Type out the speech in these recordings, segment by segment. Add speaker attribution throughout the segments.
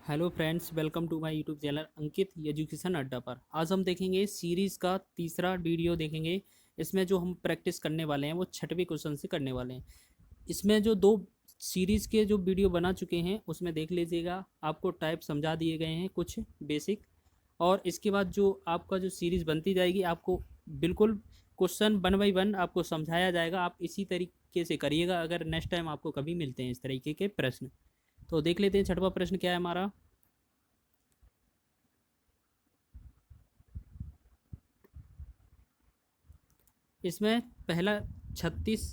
Speaker 1: Hello friends, welcome to my YouTube channel Ankit education Adda पर। आज हम देखेंगे सीरीज़ का तीसरा वीडियो देखेंगे। इसमें जो हम प्रैक्टिस करने वाले हैं वो छठवें क्वेश्चन से करने वाले हैं। इसमें जो दो सीरीज़ के जो वीडियो बना चुके हैं उसमें देख लीजिएगा, आपको टाइप समझा दिए गए हैं कुछ बेसिक। और इसके बाद जो आपका जो सीरीज़ बनती जाएगी आपको बिल्कुल क्वेश्चन वन बाई वन आपको समझाया जाएगा। आप इसी तरीके से करिएगा अगर नेक्स्ट टाइम आपको कभी मिलते हैं इस तरीके के प्रश्न। तो देख लेते हैं छठवां प्रश्न क्या है हमारा। इसमें पहला 36,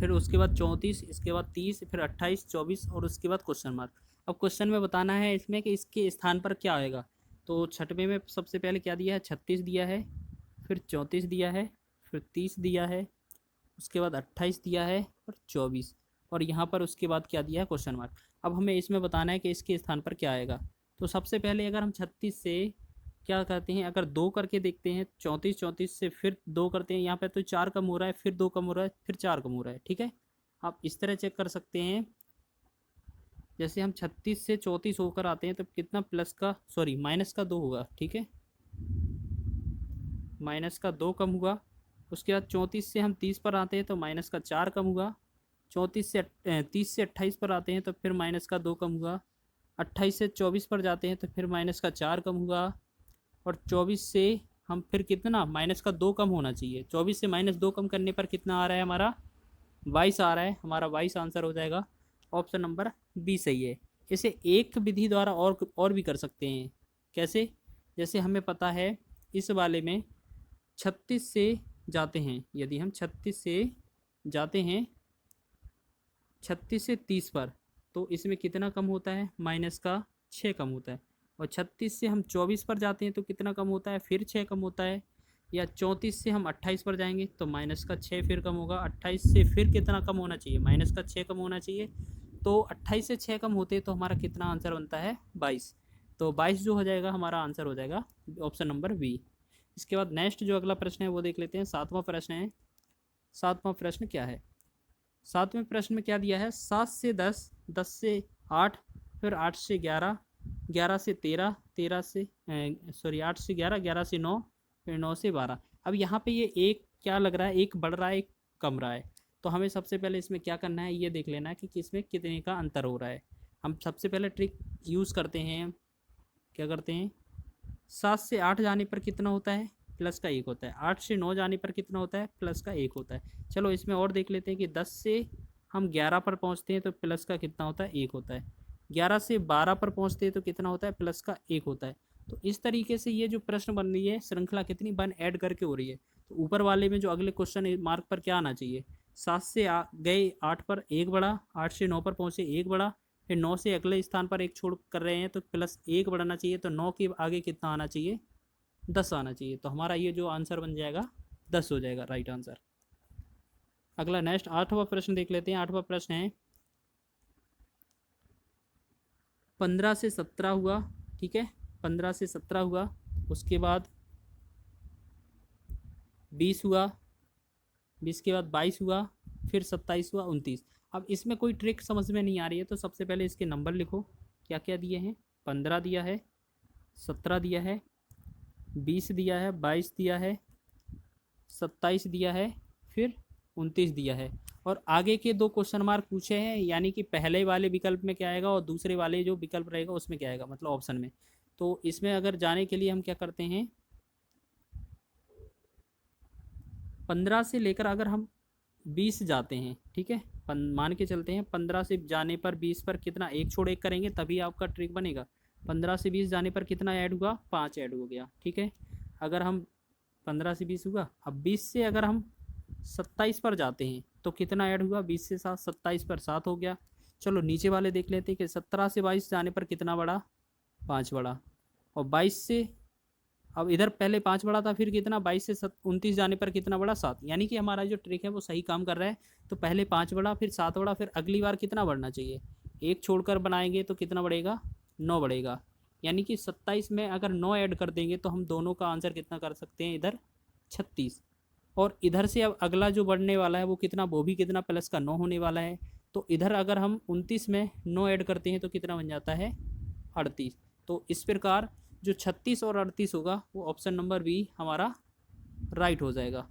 Speaker 1: फिर उसके बाद 34, इसके बाद 30, फिर 28, 24 और उसके बाद क्वेश्चन मार्क। अब क्वेश्चन में बताना है इसमें कि इसके स्थान पर क्या आएगा। तो छठवें में सबसे पहले क्या दिया है, 36 दिया है, फिर 34 दिया है, फिर 30 दिया है, उसके बाद 28 दिया है और 24, और यहाँ पर उसके बाद क्या दिया है, क्वेश्चन मार्क। अब हमें इसमें बताना है कि इसके स्थान पर क्या आएगा। तो सबसे पहले अगर हम 36 से क्या करते हैं, अगर दो करके देखते हैं, 34 34 से फिर दो करते हैं, यहाँ पे तो चार कम हो रहा है, फिर दो कम हो रहा है, फिर चार कम हो रहा है। ठीक है, आप इस तरह चेक कर सकते हैं। जैसे हम 36 से 34 होकर आते हैं तो कितना प्लस का सॉरी माइनस का दो होगा। ठीक है, माइनस का दो कम हुआ। उसके बाद 34 से हम 30 पर आते हैं तो माइनस का चार कम हुआ। 30 से 28 पर आते हैं तो फिर माइनस का दो कम हुआ। 28 से 24 पर जाते हैं तो फिर माइनस का चार कम हुआ। और 24 से हम फिर कितना, माइनस का दो कम होना चाहिए। 24 से माइनस दो कम करने पर कितना आ रहा है हमारा, 22 आ रहा है। हमारा 22 आंसर हो जाएगा। ऑप्शन नंबर बी सही है। इसे एक विधि द्वारा और भी कर सकते हैं। कैसे, जैसे हमें पता है इस वाले में 36 से जाते हैं, यदि हम 36 से जाते हैं 36 से 30 पर, तो इसमें कितना कम होता है, माइनस का 6 कम होता है। और 36 से हम 24 पर जाते हैं तो कितना कम होता है, फिर 6 कम होता है। या 34 से हम 28 पर जाएंगे तो माइनस का 6 फिर कम होगा। 28 से फिर कितना कम होना चाहिए, माइनस का 6 कम होना चाहिए। तो 28 से 6 कम होते तो हमारा कितना आंसर बनता है, 22। तो 22 जो हो जाएगा हमारा आंसर हो जाएगा ऑप्शन नंबर बी। इसके बाद नेक्स्ट जो अगला प्रश्न है वो देख लेते हैं। सातवां प्रश्न है। सातवां प्रश्न क्या है, सातवें प्रश्न में क्या दिया है, 7 से 10, 10 से 8, फिर 8 से 11, 11 से 13, 13 से सॉरी 8 से 11, 11 से 9, फिर 9 से 12। अब यहाँ पे ये एक क्या लग रहा है, एक बढ़ रहा है एक कम रहा है। तो हमें सबसे पहले इसमें क्या करना है, ये देख लेना है कि किसमें कितने का अंतर हो रहा है। हम सबसे पहले ट्रिक यूज़ करते हैं। क्या करते हैं, 7 से 8 जाने पर कितना होता है, प्लस का एक होता है। 8 से 9 जाने पर कितना होता है, प्लस का एक होता है। चलो इसमें और देख लेते हैं कि 10 से हम 11 पर पहुंचते हैं तो प्लस का कितना होता है, एक होता है। 11 से 12 पर पहुंचते हैं तो कितना होता है, प्लस का एक होता है। तो इस तरीके से ये जो प्रश्न बन रही है श्रृंखला कितनी वन ऐड करके हो रही है। तो ऊपर वाले में जो अगले क्वेश्चन मार्क पर क्या आना चाहिए, 7 से गए 8 पर एक बढ़ा, 8 से 9 पर पहुँचे एक बढ़ा, फिर 9 से अगले स्थान पर एक छोड़ कर रहे हैं तो प्लस एक बढ़ना चाहिए। तो 9 के आगे कितना आना चाहिए, 10 आना चाहिए। तो हमारा ये जो आंसर बन जाएगा 10 हो जाएगा राइट आंसर। अगला नेक्स्ट आठवां प्रश्न देख लेते हैं। आठवां प्रश्न है, 15 से 17 हुआ। ठीक है, 15 से 17 हुआ, उसके बाद 20 हुआ, 20 के बाद 22 हुआ, फिर 27 हुआ, 29। अब इसमें कोई ट्रिक समझ में नहीं आ रही है तो सबसे पहले इसके नंबर लिखो। क्या क्या दिए हैं, 15 दिया है, 17 दिया है, 20 दिया है, 22 दिया है, 27 दिया है, फिर 29 दिया है। और आगे के दो क्वेश्चन मार्क पूछे हैं, यानी कि पहले वाले विकल्प में क्या आएगा और दूसरे वाले जो विकल्प रहेगा उसमें क्या आएगा, मतलब ऑप्शन में। तो इसमें अगर जाने के लिए हम क्या करते हैं, 15 से लेकर अगर हम 20 जाते हैं, ठीक है, मान के चलते हैं 15 से जाने पर 20 पर कितना, एक छोड़ एक करेंगे तभी आपका ट्रिक बनेगा। 15 से 20 जाने पर कितना ऐड हुआ, 5 ऐड हो गया। ठीक है, अगर हम 15 से 20 हुआ। अब 20 से अगर हम 27 पर जाते हैं तो कितना ऐड हुआ, 20 से 7, 27 पर 7 हो गया। चलो नीचे वाले देख लेते हैं कि 17 से 22 जाने पर कितना बढ़ा, 5 बढ़ा। और 22 से, अब इधर पहले 5 बढ़ा था, फिर कितना, 22 से 29 जाने पर कितना बढ़ा, 7। यानी कि हमारा जो ट्रिक है वो सही काम कर रहा है। तो पहले 5 बढ़ा, फिर 7 बढ़ा, फिर अगली बार कितना बढ़ना चाहिए, एक छोड़कर बनाएंगे तो कितना बढ़ेगा, 9 बढ़ेगा। यानी कि 27 में अगर 9 ऐड कर देंगे तो हम दोनों का आंसर कितना कर सकते हैं, इधर 36। और इधर से अब अगला जो बढ़ने वाला है वो कितना, वो भी कितना, प्लस का 9 होने वाला है। तो इधर अगर हम 29 में 9 ऐड करते हैं तो कितना बन जाता है, 38। तो इस प्रकार जो 36 और 38 होगा वो ऑप्शन नंबर बी हमारा राइट हो जाएगा।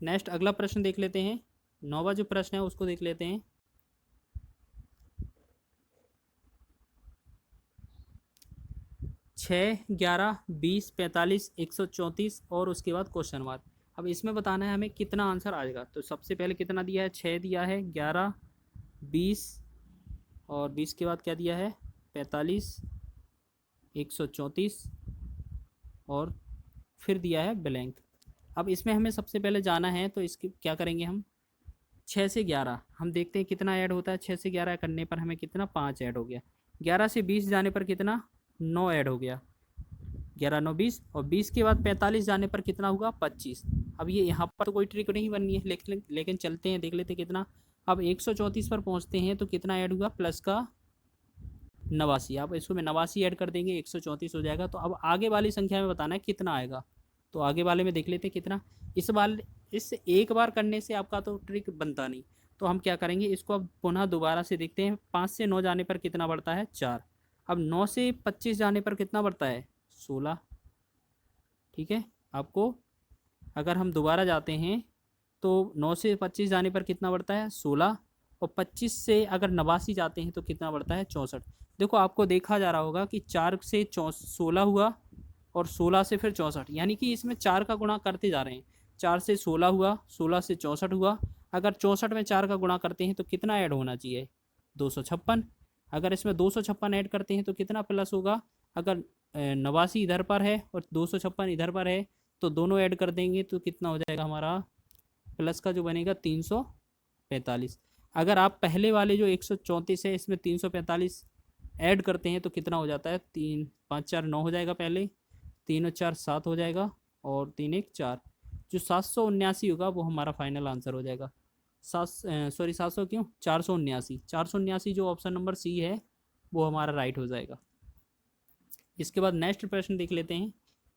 Speaker 1: नेक्स्ट अगला प्रश्न देख लेते हैं। 9वां जो प्रश्न है उसको देख लेते हैं। 6, 11, 20, 45, 134 और उसके बाद क्वेश्चन मार्क। अब इसमें बताना है हमें कितना आंसर आएगा। तो सबसे पहले कितना दिया है, 6 दिया है, 11, 20 और 20 के बाद क्या दिया है, 45, 134 और फिर दिया है ब्लैंक। अब इसमें हमें सबसे पहले जाना है, तो इसकी क्या करेंगे हम, 6 से 11 हम देखते हैं कितना ऐड होता है। 6 से 11 करने पर हमें कितना, 5 ऐड हो गया। 11 से 20 जाने पर कितना, 9 ऐड हो गया। 11 9 20 और 20 के बाद 45 जाने पर कितना होगा, 25। अब ये यहाँ पर तो कोई ट्रिक नहीं बननी है, लेकिन चलते हैं देख लेते हैं कितना। अब 134 पर पहुँचते हैं तो कितना ऐड हुआ, प्लस का 89। अब इसको में 89 ऐड कर देंगे, 134 हो जाएगा। तो अब आगे वाली संख्या में बताना है कितना आएगा। तो आगे वाले में देख लेते हैं कितना। इस एक बार करने से आपका तो ट्रिक बनता नहीं, तो हम क्या करेंगे, इसको अब पुनः दोबारा से देखते हैं। 5 से 9 जाने पर कितना बढ़ता है, 4। अब 9 से 25 जाने पर कितना बढ़ता है, 16। ठीक है, आपको अगर हम दोबारा जाते हैं तो 9 से 25 जाने पर कितना बढ़ता है, 16। और 25 से अगर 89 जाते हैं तो कितना बढ़ता है, 64। देखो आपको देखा जा रहा होगा कि 4 से 16 हुआ और 16 से फिर 64, यानी कि इसमें 4 का गुणा करते जा रहे हैं। 4 से 16 हुआ, 16 से 64 हुआ। अगर 64 में 4 का गुणा करते हैं तो कितना ऐड होना चाहिए, 256। अगर इसमें 256 ऐड करते हैं तो कितना प्लस होगा। अगर 89 इधर पर है और 256 इधर पर है तो दोनों ऐड कर देंगे तो कितना हो जाएगा हमारा, प्लस का जो बनेगा 345। अगर आप पहले वाले जो 134 है इसमें 345 ऐड करते हैं तो कितना हो जाता है, 3 5 4 9 हो जाएगा, पहले 3 और 4 7 हो जाएगा और 3 1 4। जो 779 होगा वो हमारा फाइनल आंसर हो जाएगा। 700 क्यों, 479। 479 जो ऑप्शन नंबर सी है वो हमारा राइट हो जाएगा। इसके बाद नेक्स्ट प्रश्न देख लेते हैं।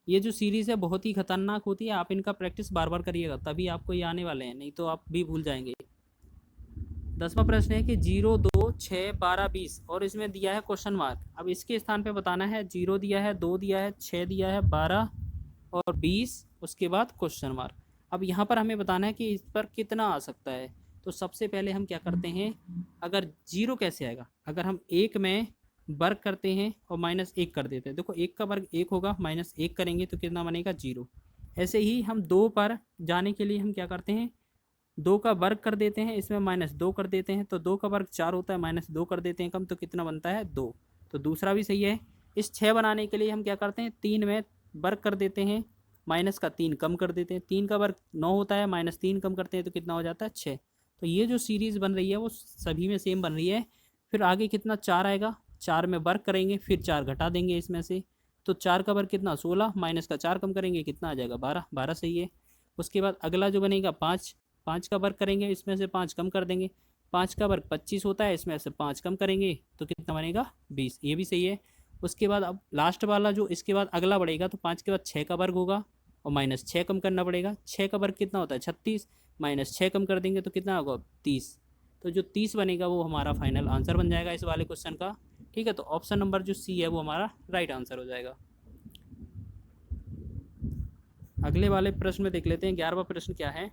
Speaker 1: ये जो सीरीज़ है बहुत ही खतरनाक होती है, आप इनका प्रैक्टिस बार बार करिएगा तभी आपको ये आने वाले हैं, नहीं तो आप भी भूल जाएंगे। 10वां प्रश्न है कि 0 2 6 12 20 और इसमें दिया है क्वेश्चन मार्क। अब इसके स्थान पे बताना है, 0 दिया है, 2 दिया है, 6 दिया है, 12 और 20 उसके बाद क्वेश्चन मार्क। अब यहाँ पर हमें बताना है कि इस पर कितना आ सकता है। तो सबसे पहले हम क्या करते हैं, अगर 0 कैसे आएगा, अगर हम 1 में वर्ग करते हैं और -1 कर देते हैं। देखो 1 का वर्ग 1 होगा, -1 करेंगे तो कितना बनेगा, 0। ऐसे ही हम 2 पर जाने के लिए हम क्या करते हैं, 2 का वर्ग कर देते हैं, इसमें -2 कर देते हैं। तो 2 का वर्ग 4 होता है, -2 कर देते हैं कम, तो कितना बनता है, 2। तो दूसरा भी सही है। इस 6 बनाने के लिए हम क्या करते हैं, 3 में वर्ग कर देते हैं, माइनस का 3 कम कर देते हैं। 3 का वर्ग 9 होता है, -3 कम करते हैं तो कितना हो जाता है, 6। तो ये जो सीरीज़ बन रही है वो सभी में सेम बन रही है। फिर आगे कितना, 4 आएगा, 4 में वर्ग करेंगे, फिर 4 घटा देंगे इसमें से। तो 4 का वर्ग कितना, 16, माइनस का 4 कम करेंगे कितना आ जाएगा, 12। 12 सही है। उसके बाद अगला जो बनेगा 5, 5 का वर्ग करेंगे, इसमें से 5 कम कर देंगे। 5 का वर्ग 25 होता है, इसमें से 5 कम करेंगे तो कितना बनेगा, 20। ये भी सही है। उसके बाद अब लास्ट वाला जो इसके बाद अगला बढ़ेगा, तो 5 के बाद 6 का वर्ग होगा और -6 कम करना पड़ेगा। 6 का वर्ग कितना होता है, 36, -6 कम कर देंगे तो कितना होगा, 30। तो जो 30 बनेगा वो हमारा फाइनल आंसर बन जाएगा इस वाले क्वेश्चन का। ठीक है, तो ऑप्शन नंबर जो सी है वो हमारा राइट आंसर हो जाएगा। अगले वाले प्रश्न में देख लेते हैं। 11वां प्रश्न क्या है,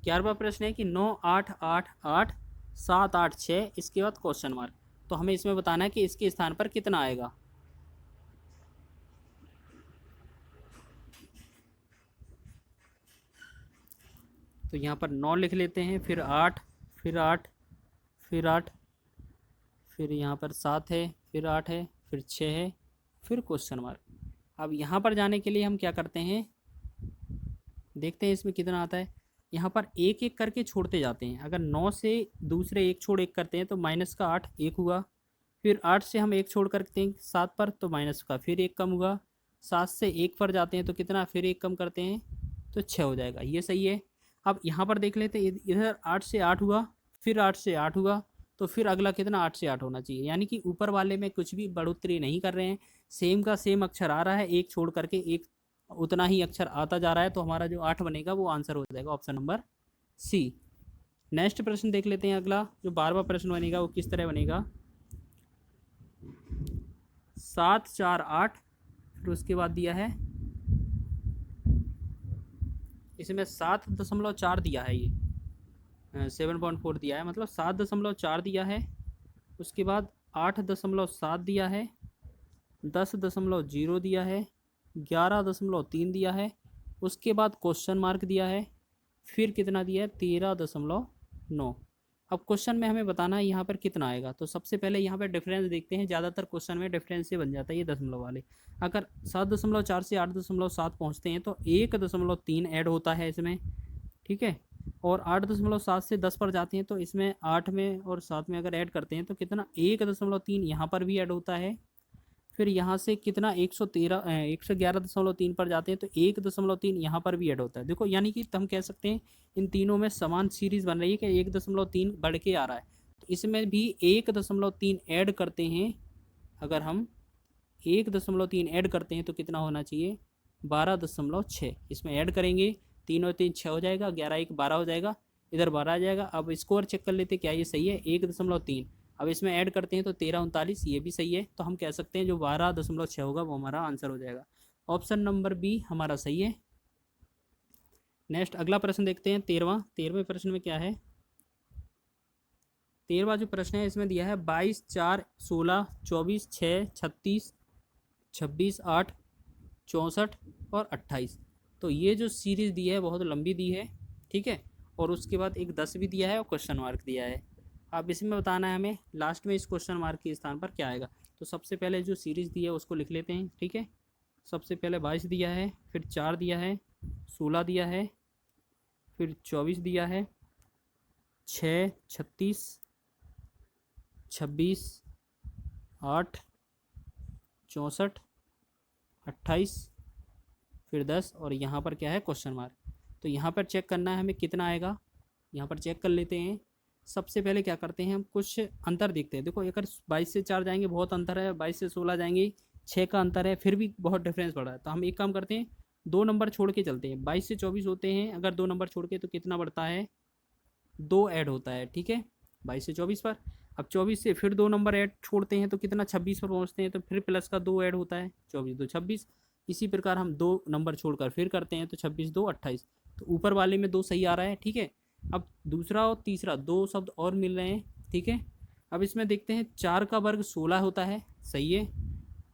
Speaker 1: 11वां प्रश्न है कि 9 8 8 8 7 8 6 इसके बाद क्वेश्चन मार्क। तो हमें इसमें बताना है कि इसके स्थान पर कितना आएगा। तो यहाँ पर 9 लिख लेते हैं, फिर 8, फिर 8, फिर 8, फिर यहाँ पर 7 है, फिर 8 है, फिर 6 है, फिर क्वेश्चन मार्क। अब यहाँ पर जाने के लिए हम क्या करते हैं, देखते हैं इसमें कितना आता है। यहाँ पर एक एक करके छोड़ते जाते हैं। अगर 9 से दूसरे एक छोड़ एक करते हैं तो माइनस का 8 एक हुआ। फिर 8 से हम एक छोड़ करते हैं 7 पर तो माइनस का फिर एक कम हुआ। 7 से 1 पर जाते हैं तो कितना, फिर एक कम करते हैं तो 6 हो जाएगा। ये सही है। अब यहाँ पर देख लेते हैं, इधर 8 से 8 हुआ, फिर 8 से 8 हुआ, तो फिर अगला कितना, 8 से 8 होना चाहिए। यानी कि ऊपर वाले में कुछ भी बढ़ोतरी नहीं कर रहे हैं, सेम का सेम अक्षर आ रहा है, एक छोड़ करके एक उतना ही अक्षर आता जा रहा है। तो हमारा जो 8 बनेगा वो आंसर हो जाएगा ऑप्शन नंबर सी। नेक्स्ट प्रश्न देख लेते हैं। अगला जो 12वां प्रश्न बनेगा वो किस तरह बनेगा, 7 4 8, फिर उसके बाद दिया है इसमें 7.4 दिया है, ये 7.4 दिया है, मतलब 7.4 दिया है। उसके बाद 8.7 दिया है, 10.0 दिया है, 11.3 दिया है, उसके बाद क्वेश्चन मार्क दिया है, फिर कितना दिया है 13.9। अब क्वेश्चन में हमें बताना है यहाँ पर कितना आएगा। तो सबसे पहले यहाँ पर डिफरेंस देखते हैं। ज़्यादातर क्वेश्चन में डिफरेंस से बन जाता है ये दशमलव वाले। अगर 7.4 से 8.7 पहुँचते हैं तो 1.3 ऐड होता है इसमें, ठीक है। और 8.7 से 10 पर जाते हैं तो इसमें 8 में और 7 में अगर ऐड करते हैं तो कितना 1.3 यहाँ पर भी ऐड होता है। फिर यहाँ से कितना 111.3 पर जाते हैं तो 1.3 यहाँ पर भी ऐड होता है। देखो यानी कि हम कह सकते हैं इन तीनों में समान सीरीज़ बन रही है कि 1.3 बढ़ के आ रहा है। तो इसमें भी 1.3 ऐड करते हैं। अगर हम 1.3 ऐड करते हैं तो कितना होना चाहिए 12.6। इसमें ऐड करेंगे 3 और 3 6 हो जाएगा, 11 1 12 हो जाएगा, इधर 12 आ जाएगा। अब स्कोर चेक कर लेते क्या ये सही है 1.3। अब इसमें ऐड करते हैं तो 13 39, ये भी सही है। तो हम कह सकते हैं जो 12.6 होगा वो हमारा आंसर हो जाएगा। ऑप्शन नंबर बी हमारा सही है। नेक्स्ट अगला प्रश्न देखते हैं 13वें प्रश्न में क्या है। 13वां जो प्रश्न है इसमें दिया है 22 4 16 24 6 36 26 8 64 और 28। तो ये जो सीरीज़ दी है बहुत लंबी दी है, ठीक है। और उसके बाद एक 10 भी दिया है और क्वेश्चन मार्क दिया है। अब इसमें बताना है हमें लास्ट में इस क्वेश्चन मार्क के स्थान पर क्या आएगा। तो सबसे पहले जो सीरीज़ दी है उसको लिख लेते हैं, ठीक है। सबसे पहले 22 दिया है, फिर 4 दिया है, 16 दिया है, फिर 24 दिया है, 6 36 26 8 64 28 फिर 10 और यहाँ पर क्या है क्वेश्चन मार्क। तो यहाँ पर चेक करना है हमें कितना आएगा। यहाँ पर चेक कर लेते हैं। सबसे पहले क्या करते हैं हम कुछ अंतर देखते हैं। देखो अगर 22 से 4 जाएंगे बहुत अंतर है, 22 से 16 जाएंगे 6 का अंतर है, फिर भी बहुत डिफरेंस पड़ रहा है। तो हम एक काम करते हैं 2 नंबर छोड़ के चलते हैं। 22 से 24 होते हैं, अगर 2 नंबर छोड़ के तो कितना बढ़ता है 2 ऐड होता है, ठीक है 22 से 24 पर। अब 24 से फिर 2 नंबर ऐड छोड़ते हैं तो कितना 26 पर पहुँचते हैं, तो फिर प्लस का 2 ऐड होता है, 24 2 26। इसी प्रकार हम 2 नंबर छोड़कर फिर करते हैं तो 26 2 28। तो ऊपर वाले में 2 सही आ रहा है, ठीक है। अब दूसरा और तीसरा 2 शब्द और मिल रहे हैं, ठीक है। अब इसमें देखते हैं 4 का वर्ग 16 होता है, सही है।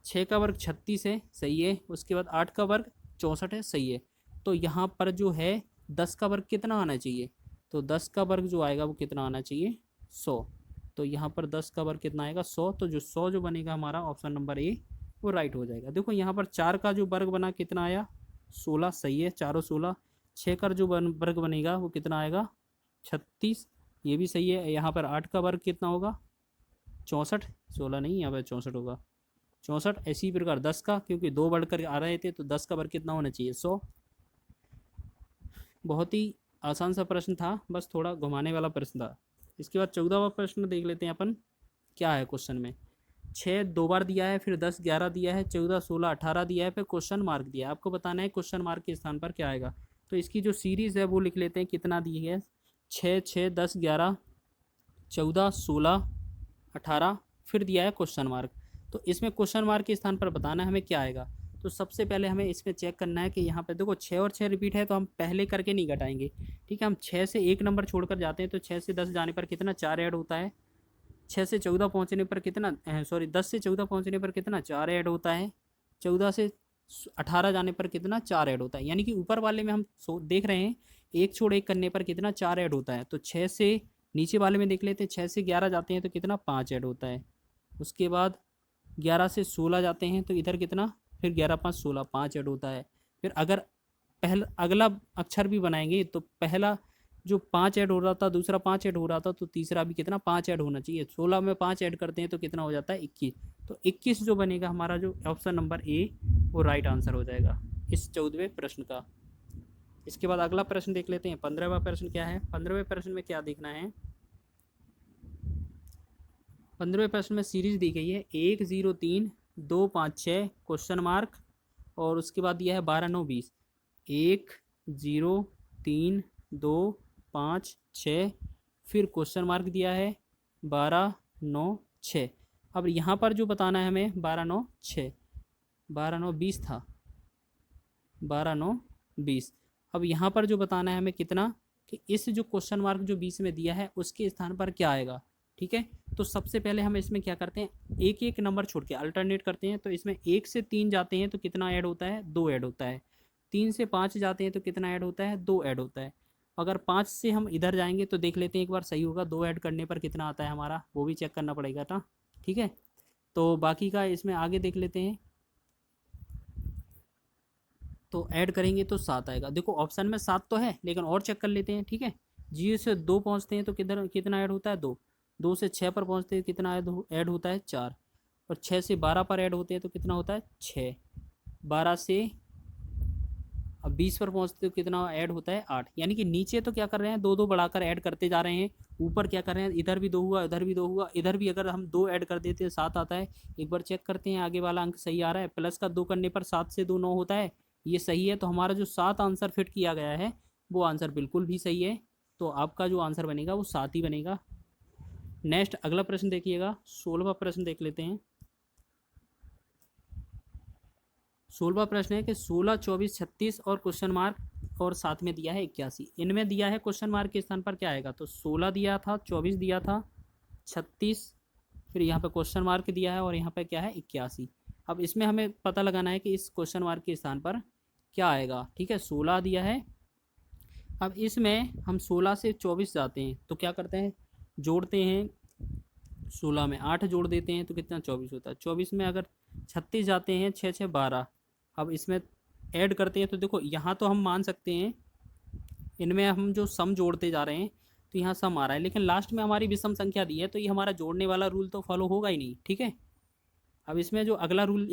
Speaker 1: 6 का वर्ग 36 है, सही है। उसके बाद 8 का वर्ग 64 है, सही है। तो यहाँ पर जो है 10 का वर्ग कितना आना चाहिए, तो 10 का वर्ग जो आएगा वो कितना आना चाहिए 100। तो यहाँ पर 10 का वर्ग कितना आएगा 100। तो जो 100 जो बनेगा हमारा ऑप्शन नंबर ए वो राइट हो जाएगा। देखो यहाँ पर 4 का जो वर्ग बना कितना आया 16, सही है 4 और 16। 6 का जो वर्ग बनेगा वो कितना आएगा 36, ये भी सही है। यहाँ पर 8 का वर्ग कितना होगा 64, 16 नहीं यहाँ पर 64 होगा 64। इसी प्रकार 10 का, क्योंकि 2 बढ़कर आ रहे थे तो 10 का वर्ग कितना होना चाहिए 100। बहुत ही आसान सा प्रश्न था, बस थोड़ा घुमाने वाला प्रश्न था। इसके बाद 14वां प्रश्न देख लेते हैं अपन क्या है क्वेश्चन में। 6 2 बार दिया है, फिर 10 11 दिया है, 14 16 18 दिया है, फिर क्वेश्चन मार्क दिया है। आपको बताना है क्वेश्चन मार्क के स्थान पर क्या आएगा। तो इसकी जो सीरीज़ है वो लिख लेते हैं कितना दी है 6 6 10 11 14 16 18, फिर दिया है क्वेश्चन मार्क। तो इसमें क्वेश्चन मार्क के स्थान पर बताना है हमें क्या आएगा। तो सबसे पहले हमें इसमें चेक करना है कि यहाँ पे देखो 6 और 6 रिपीट है तो हम पहले करके नहीं घटाएंगे, ठीक है। हम 6 से 1 नंबर छोड़कर जाते हैं तो 6 से 10 जाने पर कितना 4 ऐड होता है। 6 से 14 पहुँचने पर कितना 10 से 14 पहुँचने पर कितना 4 ऐड होता है। 14 से 18 जाने पर कितना 4 ऐड होता है। यानी कि ऊपर वाले में हम देख रहे हैं 1 छोड़ 1 करने पर कितना 4 ऐड होता है। तो 6 से नीचे वाले में देख लेते हैं 6 से 11 जाते हैं तो कितना 5 ऐड होता है। उसके बाद 11 से 16 जाते हैं तो इधर कितना फिर 11 5 16 5 ऐड होता है। फिर अगर अगला अक्षर भी बनाएंगे तो पहला जो 5 ऐड हो रहा था, दूसरा 5 ऐड हो रहा था, तो तीसरा भी कितना 5 ऐड होना चाहिए। 16 में 5 ऐड करते हैं तो कितना हो जाता है 21। तो 21 जो बनेगा हमारा जो ऑप्शन नंबर ए वो राइट आंसर हो जाएगा इस 14वें प्रश्न का। इसके बाद अगला प्रश्न देख लेते हैं 15वां प्रश्न क्या है। 15वें प्रश्न में क्या देखना है, 15वें प्रश्न में सीरीज दी गई है 1 0 3 2 5 6 क्वेश्चन मार्क और उसके बाद दिया है 12 9 20। 1 0 3 2 5 6 फिर क्वेश्चन मार्क दिया है 12 9 6। अब यहाँ पर जो बताना है हमें 12 9 6, 12 9 20 था, 12 9 20। अब यहाँ पर जो बताना है हमें कितना, कि इस जो क्वेश्चन मार्क जो 20 में दिया है उसके स्थान पर क्या आएगा। ठीक है, तो सबसे पहले हम इसमें क्या करते हैं, एक एक नंबर छोड़ के अल्टरनेट करते हैं। तो इसमें 1 से 3 जाते हैं तो कितना ऐड होता है, 2 ऐड होता है। 3 से 5 जाते हैं तो कितना ऐड होता है, 2 ऐड होता है। अगर 5 से हम इधर जाएंगे तो देख लेते हैं एक बार सही होगा, 2 ऐड करने पर कितना आता है हमारा, वो भी चेक करना पड़ेगा ना। ठीक है, तो बाकी का इसमें आगे देख लेते हैं। तो ऐड करेंगे तो 7 आएगा। देखो ऑप्शन में 7 तो है, लेकिन और चेक कर लेते हैं। ठीक है, 0 से 2 पहुँचते हैं तो किधर कितना ऐड होता है, 2। 2 से 6 पर पहुँचते हैं कितना ऐड होता है, 4। और 6 से 12 पर ऐड होते हैं तो कितना होता है, 6। 12 से अब 20 पर पहुँचते तो कितना ऐड होता है, 8। यानी कि नीचे तो क्या कर रहे हैं, 2 2 बढ़ाकर ऐड करते जा रहे हैं। ऊपर क्या कर रहे हैं, इधर भी 2 हुआ, इधर भी 2 हुआ, इधर भी अगर हम 2 ऐड कर देते हैं 7 आता है। एक बार चेक करते हैं आगे वाला अंक सही आ रहा है। प्लस का 2 करने पर 7 से 2 9 होता है, ये सही है। तो हमारा जो 7 आंसर फिट किया गया है वो आंसर बिल्कुल भी सही है। तो आपका जो आंसर बनेगा वो 7 ही बनेगा। नेक्स्ट अगला प्रश्न देखिएगा, 16वां प्रश्न देख लेते हैं। 16वां प्रश्न है कि 16 24 36 और क्वेश्चन मार्क और साथ में दिया है 81। इनमें दिया है क्वेश्चन मार्क के स्थान पर क्या आएगा, तो 16 दिया था, 24 दिया था, 36, फिर यहाँ पे क्वेश्चन मार्क दिया है और यहाँ पे क्या है 81। अब इसमें हमें पता लगाना है कि इस क्वेश्चन मार्क के स्थान पर क्या आएगा। ठीक है, 16 दिया है। अब इसमें हम 16 से 24 जाते हैं तो क्या करते हैं, जोड़ते हैं। 16 में 8 जोड़ देते हैं तो कितना 24 होता है। 24 में अगर 36 जाते हैं, 6 6 12। अब इसमें ऐड करते हैं तो देखो यहाँ तो हम मान सकते हैं, इनमें हम जो सम जोड़ते जा रहे हैं तो यहाँ सम आ रहा है, लेकिन लास्ट में हमारी विषम संख्या दी है तो ये हमारा जोड़ने वाला रूल तो फॉलो होगा ही नहीं। ठीक है, अब इसमें जो अगला रूल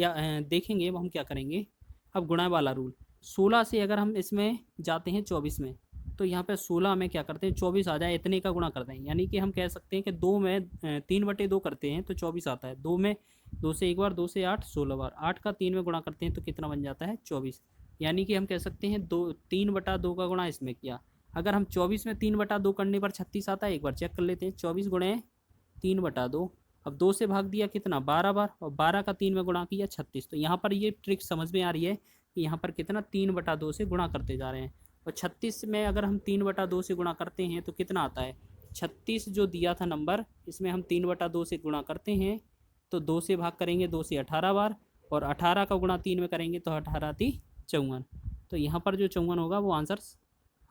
Speaker 1: देखेंगे वो हम क्या करेंगे, अब गुणा वाला रूल। 16 से अगर हम इसमें जाते हैं 24 में तो यहाँ पे 16 में क्या करते हैं, 24 आ जाए इतने का गुणा करते हैं। यानी कि हम कह सकते हैं कि 2 में 3/2 करते हैं तो 24 आता है। 2 में 2 से एक बार, 2 से 8 16 बार, 8 का 3 में गुणा करते हैं तो कितना बन जाता है, 24। यानी कि हम कह सकते हैं 3/2 का गुणा इसमें किया। अगर हम 24 में 3/2 करने पर 36 आता है, एक बार चेक कर लेते हैं। 24 गुणे 3/2, अब 2 से भाग दिया कितना, 12 बार, और 12 का 3 में गुणा किया 36। तो यहाँ पर ये ट्रिक समझ में आ रही है कि यहाँ पर कितना 3/2 से गुणा करते जा रहे हैं। और 36 में अगर हम 3/2 से गुणा करते हैं तो कितना आता है, 36 जो दिया था नंबर, इसमें हम 3/2 से गुणा करते हैं तो 2 से भाग करेंगे, 2 से 18 बार, और 18 का गुणा 3 में करेंगे तो 18 × 3 = 54। तो यहाँ पर जो 54 होगा वो आंसर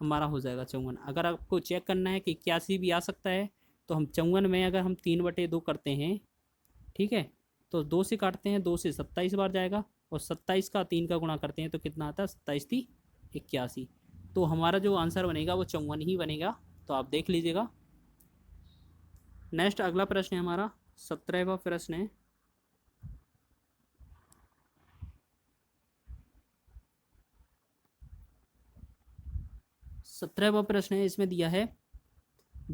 Speaker 1: हमारा हो जाएगा 54। अगर आपको चेक करना है कि 81 भी आ सकता है तो हम 54 में अगर हम 3/2 करते हैं, ठीक है, तो 2 से काटते हैं, 2 से 27 बार जाएगा, और 27 का 3 का गुणा करते हैं तो कितना आता है, 27 × 3 = 81। तो हमारा जो आंसर बनेगा वो 54 ही बनेगा। तो आप देख लीजिएगा। नेक्स्ट अगला प्रश्न है हमारा 17वां प्रश्न है। सत्रहवां प्रश्न है, इसमें दिया है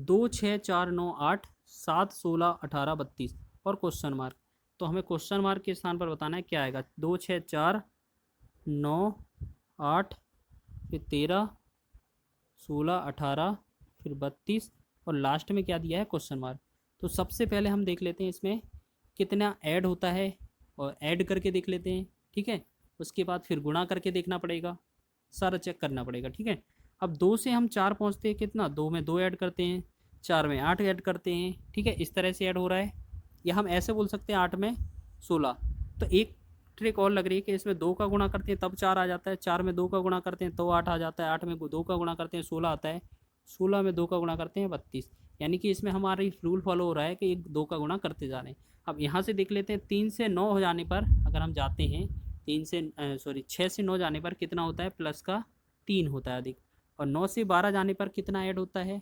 Speaker 1: 2 6 4 9 8 7 16 18 32 और क्वेश्चन मार्क। तो हमें क्वेश्चन मार्क के स्थान पर बताना है क्या आएगा, 2 6 4 9 8 फिर 13 16 18 फिर 32 और लास्ट में क्या दिया है, क्वेश्चन मार्क। तो सबसे पहले हम देख लेते हैं इसमें कितना ऐड होता है, और ऐड करके देख लेते हैं। ठीक है, उसके बाद फिर गुणा करके देखना पड़ेगा, सारा चेक करना पड़ेगा। ठीक है, अब 2 से हम 4 पहुँचते हैं कितना, 2 में 2 ऐड करते हैं, 4 में 8 ऐड करते हैं। ठीक है, इस तरह से ऐड हो रहा है। या हम ऐसे बोल सकते हैं 8 में 16। तो एक ट्रिक और लग रही है कि इसमें 2 का गुणा करते हैं तब 4 आ जाता है, 4 में 2 का गुणा करते हैं तो 8 आ जाता है, 8 में 2 का गुणा करते हैं 16 आता है, 16 में 2 का गुणा करते हैं 32। यानी कि इसमें हमारी रूल फॉलो हो रहा है कि एक 2 का गुणा करते जा रहे हैं। अब यहाँ से देख लेते हैं, 3 से 9 हो जाने पर अगर हम जाते हैं, 6 से 9 जाने पर कितना होता है, प्लस का 3 होता है अधिक, और 9 से 12 जाने पर कितना ऐड होता है,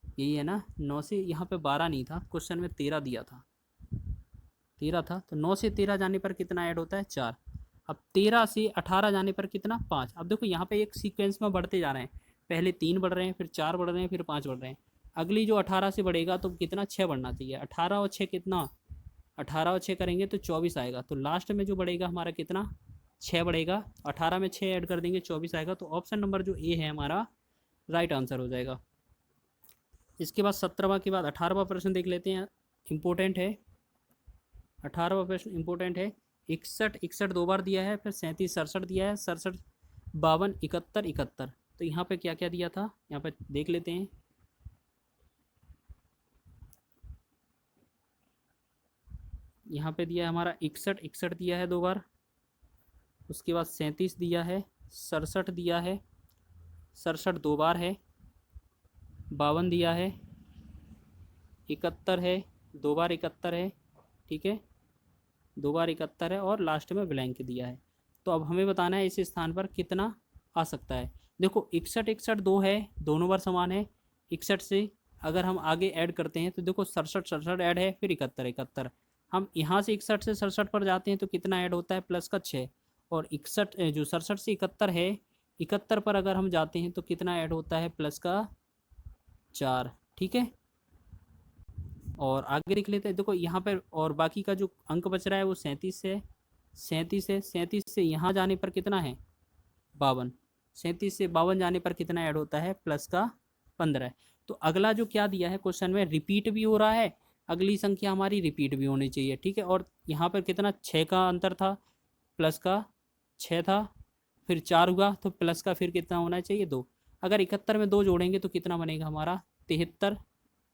Speaker 1: यही है ना। 9 से यहाँ पे 12 नहीं था, क्वेश्चन में 13 दिया था, 13 था, तो 9 से 13 जाने पर कितना ऐड होता है, 4। अब 13 से 18 जाने पर कितना, 5। अब देखो यहाँ पे एक सीक्वेंस में बढ़ते जा रहे हैं, पहले 3 बढ़ रहे हैं, फिर 4 बढ़ रहे हैं, फिर 5 बढ़ रहे हैं। अगली जो 18 से बढ़ेगा तो कितना, 6 बढ़ना चाहिए। 18 और 6 कितना, 18 और 6 करेंगे तो 24 आएगा। तो लास्ट में जो बढ़ेगा हमारा कितना, 6 बढ़ेगा। 18 में 6 ऐड कर देंगे 24 आएगा। तो ऑप्शन नंबर जो ए है हमारा राइट आंसर हो जाएगा। इसके बाद 17वां के बाद 18वां प्रश्न देख लेते हैं, इम्पोर्टेंट है। 18वां प्रश्न इम्पोर्टेंट है। 61 61 दो बार दिया है, फिर 37 67 दिया है, 67 52 71 71। तो यहाँ पे क्या क्या दिया था, यहाँ पे देख लेते हैं। यहाँ पे दिया है हमारा 61 61 दिया है दो बार, उसके बाद 37 दिया है, 67 दिया है, 67 दो बार है, 52 दिया है, 71 है, दो बार 71 है, ठीक है, दो बार 71 है, और लास्ट में ब्लैंक दिया है। तो अब हमें बताना है इस स्थान पर कितना आ सकता है। देखो 61 61 दो है, दोनों बार समान है। 61 से अगर हम आगे ऐड करते हैं तो देखो 67 67 ऐड है, फिर 71 71। हम यहाँ से 61 से 67 पर जाते हैं तो कितना ऐड होता है, प्लस का 6। और 61 जो 67 से 71 है, 71 पर अगर हम जाते हैं तो कितना ऐड होता है, प्लस का 4, ठीक है। और आगे लिख लेते हैं। देखो यहाँ पर और बाकी का जो अंक बच रहा है वो 37 है, 37 है, 37 से यहाँ जाने पर कितना है, 52। 37 से 52 जाने पर कितना ऐड होता है, प्लस का 15। तो अगला जो क्या दिया है क्वेश्चन में, रिपीट भी हो रहा है, अगली संख्या हमारी रिपीट भी होनी चाहिए, ठीक है। और यहाँ पर कितना 6 का अंतर था, प्लस का 6 था, फिर 4 हुआ तो प्लस का फिर कितना होना चाहिए, 2। अगर 71 में 2 जोड़ेंगे तो कितना बनेगा हमारा, 73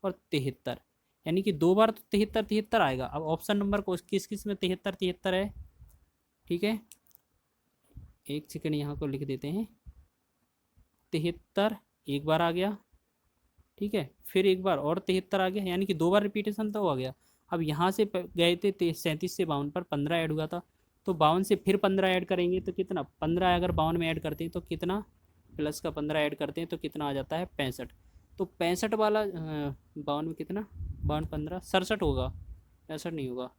Speaker 1: और 73, यानी कि दो बार तो 73 73 आएगा। अब ऑप्शन नंबर को किस किस में 73 73 है, ठीक है। एक सेकंड यहाँ को लिख देते हैं। 73 एक बार आ गया, ठीक है, फिर एक बार और 73 आ गया, यानी कि दो बार रिपीटेशन तो आ गया। अब यहाँ से गए थे 37 से 52 पर 15 ऐड हुआ था, तो 52 से फिर 15 ऐड करेंगे तो कितना, 15 अगर 52 में ऐड करते हैं तो कितना, प्लस का 15 ऐड करते हैं तो कितना आ जाता है, 65। तो 65 वाला 52 में कितना, 52 15 67 होगा, 65 नहीं होगा,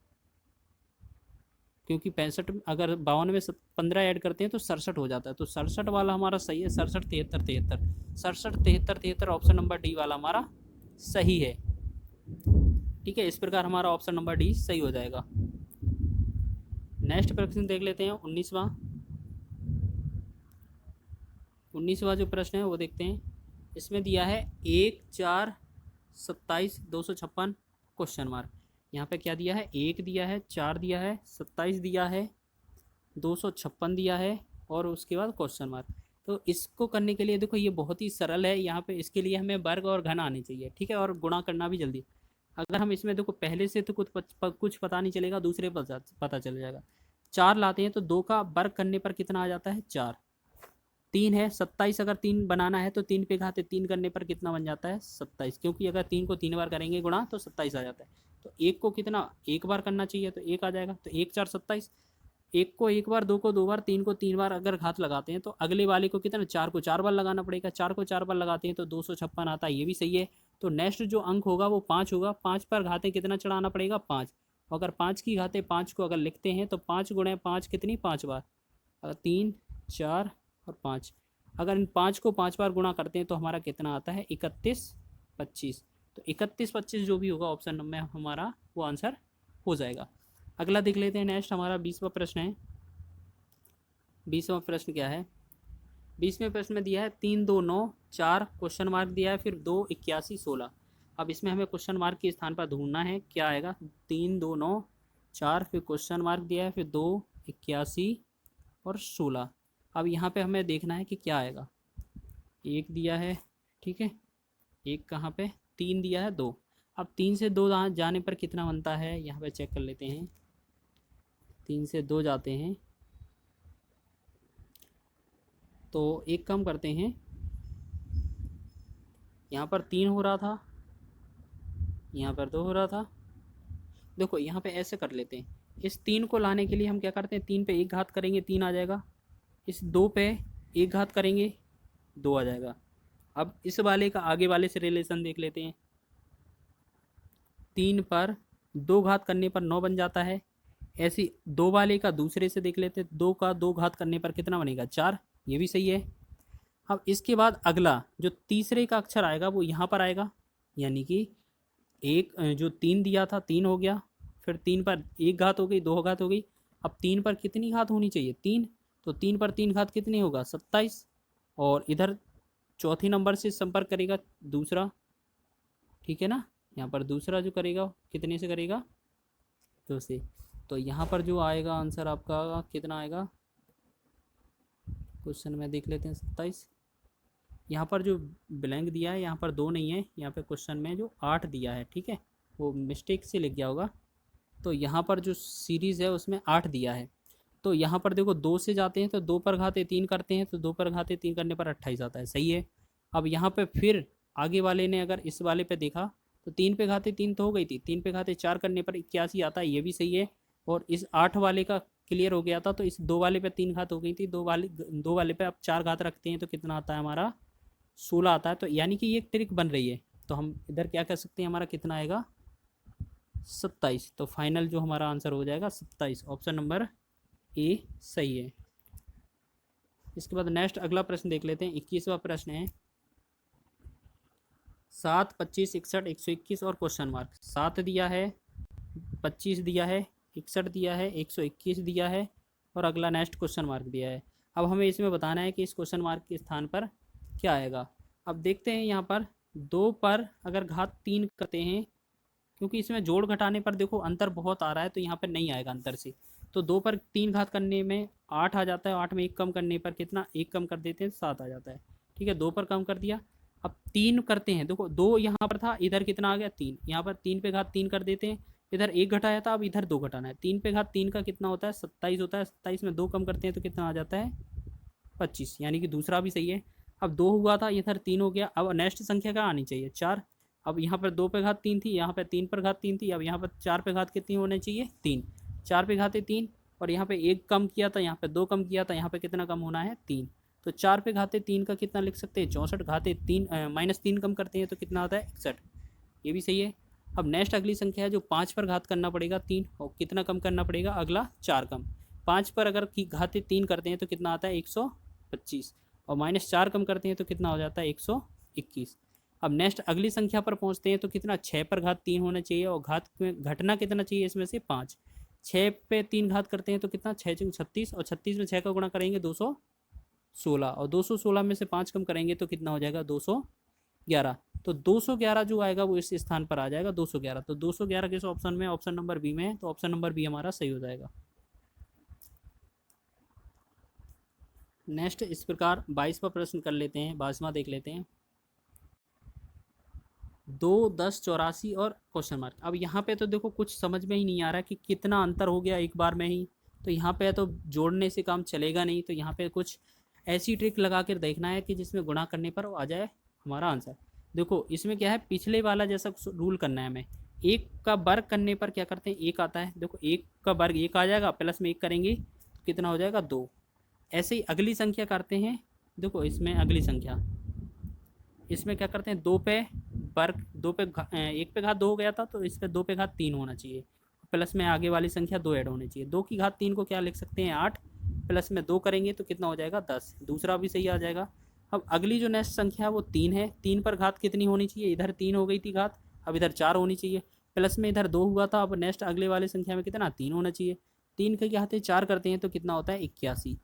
Speaker 1: क्योंकि 65 अगर 52 में 15 ऐड करते हैं तो 67 हो जाता है। तो 67 वाला हमारा सही है, 67 73 73, 67 73 73 ऑप्शन नंबर डी वाला हमारा सही है, ठीक है। इस प्रकार हमारा ऑप्शन नंबर डी सही हो जाएगा। नेक्स्ट प्रश्न देख लेते हैं, 19वां जो प्रश्न है वो देखते हैं। इसमें दिया है 1 4 27 256 क्वेश्चन मार्क। यहाँ पे क्या दिया है, 1 दिया है, 4 दिया है, 27 दिया है, 256 दिया है, और उसके बाद क्वेश्चन मार्क। तो इसको करने के लिए देखो ये बहुत ही सरल है, यहाँ पे इसके लिए हमें वर्ग और घन आने चाहिए, ठीक है, और गुणा करना भी जल्दी। अगर हम इसमें देखो पहले से तो कुछ पता नहीं चलेगा, दूसरे पता चल जाएगा। 4 लाते हैं तो 2 का वर्ग करने पर कितना आ जाता है, 4। 3 है, 27 अगर 3 बनाना है तो 3 पे घाते 3 करने पर कितना बन जाता है, 27, क्योंकि अगर 3 को 3 बार करेंगे गुणा तो 27 आ जाता है। तो 1 को कितना, एक बार करना चाहिए तो 1 आ जाएगा, तो 1 4 27। 1 को 1 बार, 2 को 2 बार, 3 को 3 बार अगर घात लगाते हैं तो अगले वाले को कितना, 4 को 4 बार लगाना पड़ेगा। 4 को 4 बार लगाते हैं तो 256 आता है, ये भी सही है। तो नेक्स्ट जो अंक होगा वो 5 होगा, 5 पर घाते कितना चढ़ाना पड़ेगा, 5। अगर 5 की घाते 5 को अगर लिखते हैं तो 5 गुणे 5 कितनी, 5 बार, 3 4 और 5। अगर इन 5 को 5 बार गुणा करते हैं तो हमारा कितना आता है, 31 25। तो 31 25 जो भी होगा ऑप्शन नंबर में हमारा वो आंसर हो जाएगा। अगला देख लेते हैं, नेक्स्ट हमारा 20वां प्रश्न है। 20वां प्रश्न क्या है, 20वें प्रश्न में दिया है 3 2 9 4 क्वेश्चन मार्क दिया है, फिर 2 81 16। अब इसमें हमें क्वेश्चन मार्क के स्थान पर ढूंढना है, क्या आएगा, 3 2 9 4 फिर क्वेश्चन मार्क दिया है, फिर 2 81 और 16। अब यहाँ पे हमें देखना है कि क्या आएगा। 1 दिया है, ठीक है, 1 कहाँ पे, 3 दिया है, 2। अब 3 से 2 जाने पर कितना बनता है, यहाँ पे चेक कर लेते हैं। 3 से 2 जाते हैं तो एक कम करते हैं, यहाँ पर 3 हो रहा था, यहाँ पर 2 हो रहा था। देखो यहाँ पे ऐसे कर लेते हैं, इस 3 को लाने के लिए हम क्या करते हैं, 3 पे 1 घात करेंगे 3 आ जाएगा, इस 2 पे 1 घात करेंगे 2 आ जाएगा। अब इस वाले का आगे वाले से रिलेशन देख लेते हैं। 3 पर 2 घात करने पर 9 बन जाता है। ऐसी 2 वाले का दूसरे से देख लेते हैं, 2 का 2 घात करने पर कितना बनेगा, 4, ये भी सही है। अब इसके बाद अगला जो तीसरे का अक्षर आएगा वो यहाँ पर आएगा, यानी कि एक जो 3 दिया था 3 हो गया, फिर 3 पर 1 घात हो गई, 2 घात हो गई। अब 3 पर कितनी घात होनी चाहिए, 3। तो 3 पर 3 घात कितनी होगा, 27। और इधर चौथी नंबर से संपर्क करेगा दूसरा, ठीक है ना। यहाँ पर दूसरा जो करेगा कितने से करेगा, 2 से। तो यहाँ पर जो आएगा आंसर आपका कितना आएगा, क्वेश्चन में देख लेते हैं 27। यहाँ पर जो ब्लैंक दिया है यहाँ पर 2 नहीं है, यहाँ पे क्वेश्चन में जो 8 दिया है, ठीक है, वो मिस्टेक से लिख गया होगा। तो यहाँ पर जो सीरीज़ है उसमें 8 दिया है। तो यहाँ पर देखो 2 से जाते हैं तो 2 पर घाते 3 करते हैं, तो 2 पर घाते 3 करने पर 28 आता है, सही है। अब यहाँ पे फिर आगे वाले ने अगर इस वाले पे देखा तो 3 पे घाते 3 तो हो गई थी, 3 पे घाते 4 करने पर 81 आता है, ये भी सही है। और इस 8 वाले का क्लियर हो गया था, तो इस 2 वाले पे 3 घात हो गई थी, 2 वाले पे अब 4 घात रखते हैं तो कितना आता है हमारा, 16 आता है। तो यानी कि ये एक ट्रिक बन रही है, तो हम इधर क्या कर सकते हैं, हमारा कितना आएगा, 27। तो फाइनल जो हमारा आंसर हो जाएगा 27, ऑप्शन नंबर ए सही है। इसके बाद नेक्स्ट अगला प्रश्न देख लेते हैं। 21वां प्रश्न है 7, 25, 61, 121 और क्वेश्चन मार्क। 7 दिया है, 25 दिया है, 61 दिया है, 121 दिया है और अगला नेक्स्ट क्वेश्चन मार्क दिया है। अब हमें इसमें बताना है कि इस क्वेश्चन मार्क के स्थान पर क्या आएगा। अब देखते हैं यहाँ पर 2 पर अगर घात 3 करते हैं, क्योंकि इसमें जोड़ घटाने पर देखो अंतर बहुत आ रहा है, तो यहाँ पर नहीं आएगा अंतर से। तो 2 पर 3 घात करने में 8 आ जाता है, 8 में 1 कम करने पर कितना, 1 कम कर देते हैं 7 आ जाता है, ठीक है। 2 पर कम कर दिया। अब 3 करते हैं, देखो 2 यहाँ पर था, इधर कितना आ गया 3, यहाँ पर 3 पे घात 3 कर देते हैं, इधर 1 घटाया था, अब इधर 2 घटाना है। 3 पे घात 3 का कितना होता है, 27 होता है। 27 में 2 कम करते हैं तो कितना आ जाता है, 25, यानी कि दूसरा भी सही है। अब 2 हुआ था, इधर 3 हो गया। अब नेक्स्ट संख्या क्या आनी चाहिए, 4। अब यहाँ पर 2 पे घात 3 थी, यहाँ पर 3 पर घात 3 थी, अब यहाँ पर 4 पे घात कितनी होनी चाहिए, 3। 4 पे घाते 3 और यहाँ पे 1 कम किया था, यहाँ पे 2 कम किया था, यहाँ पे कितना कम होना है, 3। तो 4 पे घाते 3 का कितना लिख सकते हैं, 64। घाते 3 -3 कम करते हैं तो कितना आता है, 61, ये भी सही है। अब नेक्स्ट अगली संख्या है जो 5 पर घात करना पड़ेगा 3, और कितना कम करना पड़ेगा, अगला 4 कम। 5 पर अगर घाते 3 करते हैं तो कितना आता है, 125, और -4 कम करते हैं तो कितना हो जाता है, 121। अब नेक्स्ट अगली संख्या पर पहुंचते हैं तो कितना, 6 पर घात 3 होना चाहिए, और घात में घटना कितना चाहिए इसमें से, 5। 6 पे 3 घात करते हैं तो कितना, 6 × 36, और 36 में 6 का गुणा करेंगे 216, और 216 में से 5 कम करेंगे तो कितना हो जाएगा, 211। तो 211 जो आएगा वो इस स्थान पर आ जाएगा, 211। तो 211 किस ऑप्शन में, ऑप्शन नंबर बी में है, तो ऑप्शन नंबर बी हमारा सही हो जाएगा। नेक्स्ट इस प्रकार 22वां प्रश्न कर लेते हैं, 22वां देख लेते हैं। 2, 10, 84 और क्वेश्चन मार्क। अब यहाँ पे तो देखो कुछ समझ में ही नहीं आ रहा कि कितना अंतर हो गया एक बार में ही, तो यहाँ पे तो जोड़ने से काम चलेगा नहीं, तो यहाँ पे कुछ ऐसी ट्रिक लगा कर देखना है कि जिसमें गुणा करने पर आ जाए हमारा आंसर। देखो इसमें क्या है, पिछले वाला जैसा रूल करना है हमें। 1 का वर्ग करने पर क्या करते हैं, 1 आता है, देखो 1 का वर्ग 1 आ जाएगा, प्लस में 1 करेंगे तो कितना हो जाएगा, 2। ऐसे ही अगली संख्या करते हैं, देखो इसमें अगली संख्या, इसमें क्या करते हैं, 2 पे वर्ग, 2 पे 1 पे घात 2 हो गया था, तो इस पे 2 पे घात 3 होना चाहिए, प्लस में आगे वाली संख्या 2 ऐड होनी चाहिए। 2 की घात 3 को क्या लिख सकते हैं, 8, प्लस में 2 करेंगे तो कितना हो जाएगा, 10। दूसरा भी सही आ जाएगा। अब अगली जो नेक्स्ट संख्या है वो 3 है, 3 पर घात कितनी होनी चाहिए, इधर 3 हो गई थी घात, अब इधर 4 होनी चाहिए, प्लस में इधर 2 हुआ था, अब नेक्स्ट अगले वाली संख्या में कितना, 3 होना चाहिए। 3 के घाते 4 करते हैं तो कितना होता है, 81,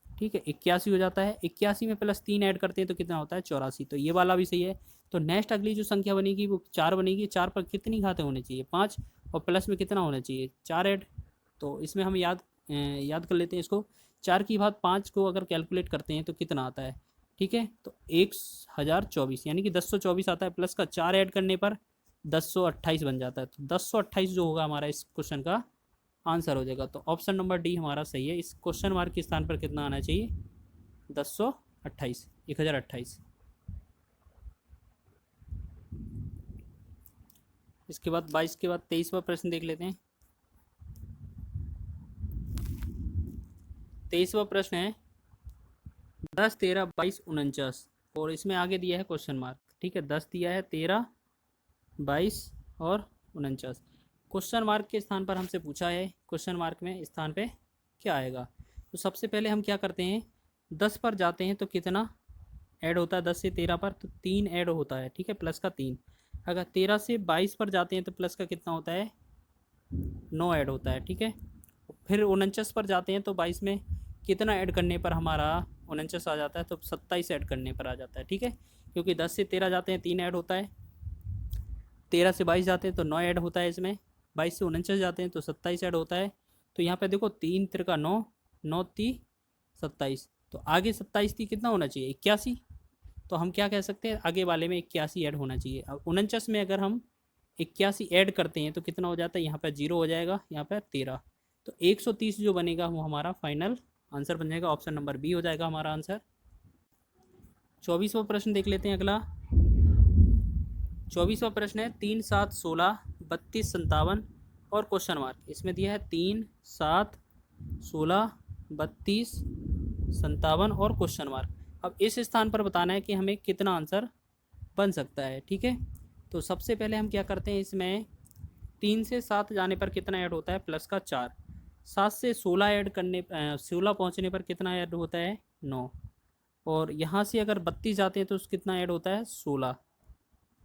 Speaker 1: ठीक है, 81 हो जाता है। 81 में प्लस 3 ऐड करते हैं तो कितना होता है, 84। तो ये वाला भी सही है। तो नेक्स्ट अगली जो संख्या बनेगी वो 4 बनेगी। 4 पर कितनी घातें होनी चाहिए, 5, और प्लस में कितना होना चाहिए, 4 ऐड। तो इसमें हम याद कर लेते हैं इसको। 4 की घात 5 को अगर कैलकुलेट करते हैं तो कितना आता है, ठीक है, तो 1024 यानी कि 1024 आता है, प्लस का 4 ऐड करने पर 1028 बन जाता है। तो 1028 जो होगा हमारा इस क्वेश्चन का आंसर हो जाएगा। तो ऑप्शन नंबर डी हमारा सही है। इस क्वेश्चन मार्क के स्थान पर कितना आना चाहिए, 1028, 1028। इसके बाद 22 के बाद 23वां प्रश्न देख लेते हैं। 23वां प्रश्न है 10, 13, 22, 49, और इसमें आगे दिया है क्वेश्चन मार्क, ठीक है। 10 दिया है, 13, 22 और 49। क्वेश्चन मार्क के स्थान पर हमसे पूछा है क्वेश्चन मार्क में स्थान पे क्या आएगा। तो सबसे पहले हम क्या करते हैं, 10 पर जाते हैं तो कितना ऐड होता है, 10 से 13 पर तो 3 ऐड होता है, ठीक है, प्लस का 3। अगर 13 से 22 पर जाते हैं तो प्लस का कितना होता है, 9 ऐड होता है, ठीक है। फिर 49 पर जाते हैं तो 22 में कितना ऐड करने पर हमारा 49 आ जाता है, तो 27 ऐड करने पर आ जाता है, ठीक है, क्योंकि 10 से 13 जाते हैं 3 ऐड होता है। 13 से 22 जाते हैं तो 9 ऐड होता है इसमें, 22 से 49 जाते हैं तो 27 ऐड होता है। तो यहाँ पे देखो 3 तिरका 9, 9 ती 27, तो आगे 27 थी कितना होना चाहिए 81। तो हम क्या कह सकते हैं आगे वाले में 81 ऐड होना चाहिए। अब 49 में अगर हम 81 ऐड करते हैं तो कितना हो जाता है, यहाँ पर 0 हो जाएगा, यहाँ पर 13, तो 130 जो बनेगा वो हमारा फाइनल आंसर बन जाएगा। ऑप्शन नंबर बी हो जाएगा हमारा आंसर। 24वां प्रश्न देख लेते हैं अगला। 24वां प्रश्न है 3 7 16 32 57 और क्वेश्चन मार्क। इसमें दिया है 3 7 16 32 57 और क्वेश्चन मार्क। अब इस स्थान पर बताना है कि हमें कितना आंसर बन सकता है। ठीक है, तो सबसे पहले हम क्या करते हैं, इसमें 3 से 7 जाने पर कितना ऐड होता है, प्लस का 4। 7 से 16 ऐड करने 16 पहुँचने पर कितना ऐड होता है, 9। और यहाँ से अगर 32 जाते हैं तो कितना ऐड होता है, 16।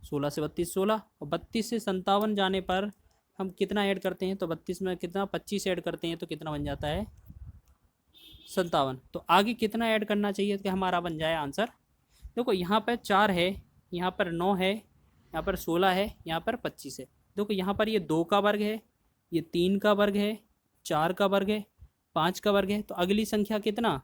Speaker 1: 16 से 32 16, और 32 से 57 जाने पर हम कितना ऐड करते हैं, तो 32 में कितना 25 ऐड करते हैं तो कितना बन जाता है, 57। तो आगे कितना ऐड करना चाहिए कि हमारा बन जाए आंसर। देखो यहाँ पर 4 है, यहाँ पर 9 है, यहाँ पर 16 है, यहाँ पर 25 है। देखो यहाँ पर ये 2 का वर्ग है, ये 3 का वर्ग है, 4 का वर्ग है, 5 का वर्ग है, तो अगली संख्या कितना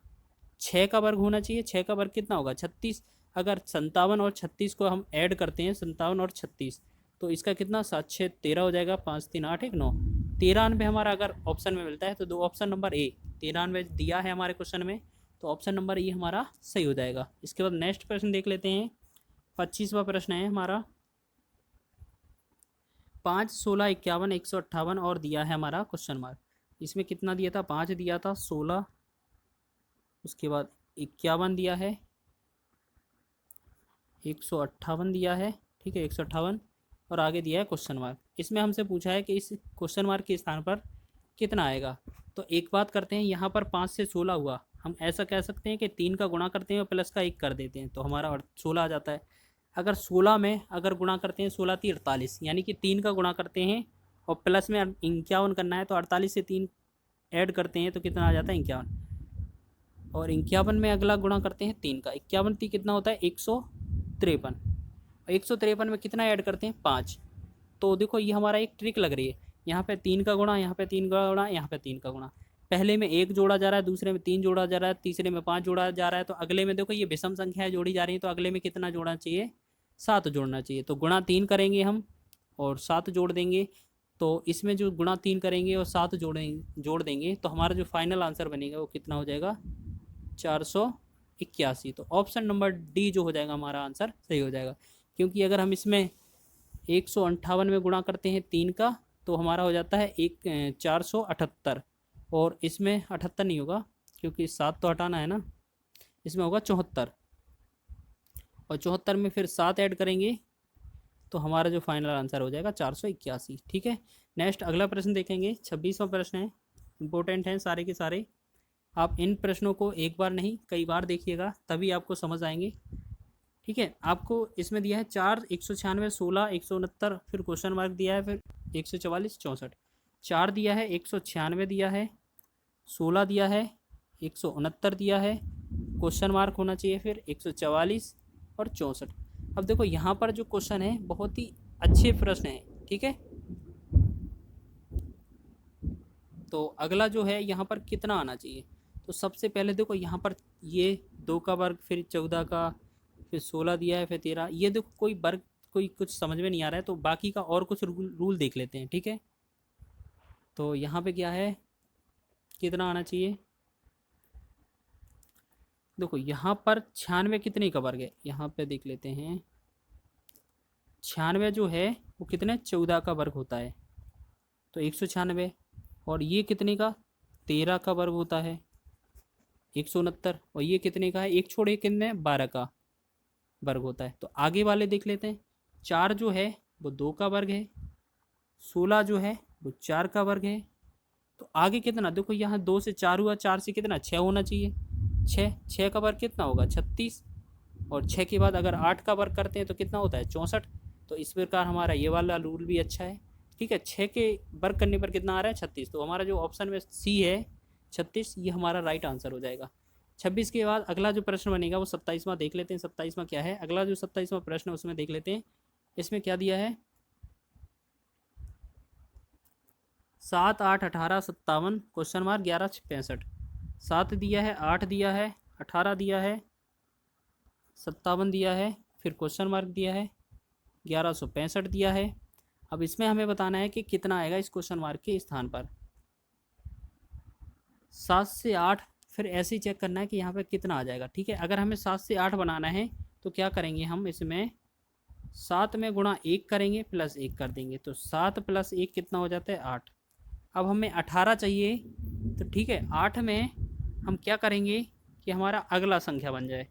Speaker 1: 6 का वर्ग होना चाहिए। 6 का वर्ग कितना होगा, 36। अगर 57 और 36 को हम ऐड करते हैं, 57 और 36, तो इसका कितना 7 6 13 हो जाएगा, 5 3 8 1 9, 93 हमारा अगर ऑप्शन में मिलता है तो दो ऑप्शन नंबर ए 93 दिया है हमारे क्वेश्चन में, तो ऑप्शन नंबर ए हमारा सही हो जाएगा। इसके बाद नेक्स्ट प्रश्न देख लेते हैं। 25वां प्रश्न है हमारा 5 16 51 158 और दिया है हमारा क्वेश्चन मार्क। इसमें कितना दिया था, 5 दिया था, 16, उसके बाद 51 दिया है, 158 दिया है। ठीक है, 158 और आगे दिया है क्वेश्चन मार्क। इसमें हमसे पूछा है कि इस क्वेश्चन मार्क के स्थान पर कितना आएगा। तो एक बात करते हैं, यहाँ पर 5 से 16 हुआ, हम ऐसा कह सकते हैं कि 3 का गुणा करते हैं और प्लस का 1 कर देते हैं तो हमारा 16 आ जाता है। अगर 16 में अगर गुणा करते हैं 16 3 48, यानी कि 3 का गुणा करते हैं और प्लस में 51 करना है, तो 48 से 3 ऐड करते हैं तो कितना आ जाता है 51। और 51 में अगला गुणा करते हैं 3 का, 51 3 कितना होता है 153। 153 में कितना ऐड करते हैं 5। तो देखो ये हमारा एक ट्रिक लग रही है, यहाँ पे 3 का गुणा, यहाँ पे 3 का गुणा, यहाँ पे 3 का गुणा। पहले में 1 जोड़ा जा रहा है, दूसरे में 3 जोड़ा जा रहा है, तीसरे में 5 जोड़ा जा रहा है, तो अगले में देखो ये विषम संख्याएं जोड़ी जा रही हैं, तो अगले में कितना जोड़ना चाहिए, 7 जोड़ना चाहिए। तो गुणा 3 करेंगे हम और 7 जोड़ देंगे, तो इसमें जो गुणा 3 करेंगे और 7 जोड़ देंगे तो हमारा जो फाइनल आंसर बनेगा वो कितना हो जाएगा, 481। तो ऑप्शन नंबर डी जो हो जाएगा हमारा आंसर सही हो जाएगा, क्योंकि अगर हम इसमें 158 में गुणा करते हैं 3 का तो हमारा हो जाता है 478, और इसमें 78 नहीं होगा क्योंकि 7 तो हटाना है ना, इसमें होगा 74, और 74 में फिर 7 ऐड करेंगे तो हमारा जो फाइनल आंसर हो जाएगा 481। ठीक है, नेक्स्ट अगला प्रश्न देखेंगे। 26वां प्रश्न है, इंपॉर्टेंट हैं सारे के सारे। आप इन प्रश्नों को एक बार नहीं कई बार देखिएगा तभी आपको समझ आएंगे। ठीक है, आपको इसमें दिया है 4 196 16 169, फिर क्वेश्चन मार्क दिया है, फिर 144 64। 4 दिया है, 196 दिया है, 16 दिया है, 169 दिया है, क्वेश्चन मार्क होना चाहिए फिर 144 और 64। अब देखो यहाँ पर जो क्वेश्चन है बहुत ही अच्छे प्रश्न हैं। ठीक है, तो अगला जो है यहाँ पर कितना आना चाहिए, तो सबसे पहले देखो यहाँ पर ये 2 का वर्ग, फिर 14 का, फिर 16 दिया है, फिर 13। ये देखो कोई वर्ग कोई कुछ समझ में नहीं आ रहा है, तो बाकी का और कुछ रूल देख लेते हैं। ठीक है, तो यहाँ पे क्या है, कितना आना चाहिए, देखो यहाँ पर 96 कितने का वर्ग है, यहाँ पे देख लेते हैं। 96 जो है वो कितने 14 का वर्ग होता है, तो 196, और ये कितने का 13 का वर्ग होता है 169, और ये कितने का है, एक छोड़े कितने 12 का वर्ग होता है। तो आगे वाले देख लेते हैं। 4 जो है वो 2 का वर्ग है, 16 जो है वो 4 का वर्ग है, तो आगे कितना, देखो यहाँ 2 से 4 हुआ, 4 से कितना 6 होना चाहिए, 6 का वर्ग कितना होगा 36, और 6 के बाद अगर 8 का वर्ग करते हैं तो कितना होता है 64। तो इस प्रकार हमारा ये वाला रूल भी अच्छा है। ठीक है, 6 के वर्ग करने पर कितना आ रहा है 36, तो हमारा जो ऑप्शन में सी है 36, ये हमारा राइट आंसर हो जाएगा। 26 के बाद अगला जो प्रश्न बनेगा वो 27वां देख लेते हैं। 27वां क्या है, अगला जो 27वां प्रश्न है उसमें देख लेते हैं। इसमें क्या दिया है, 7 8 18 57 क्वेश्चन मार्क 11 65। 7 दिया है, 8 दिया है, 18 दिया है, 57 दिया है, फिर क्वेश्चन मार्क दिया है, 1165 दिया है। अब इसमें हमें बताना है कि कितना आएगा इस क्वेश्चन मार्क के स्थान पर। 7 से 8, फिर ऐसे ही चेक करना है कि यहाँ पे कितना आ जाएगा। ठीक है, अगर हमें 7 से 8 बनाना है तो क्या करेंगे हम, इसमें 7 में गुणा 1 करेंगे प्लस 1 कर देंगे, तो 7 प्लस 1 कितना हो जाता है 8। अब हमें 18 चाहिए, तो ठीक है 8 में हम क्या करेंगे कि हमारा अगला संख्या बन जाए।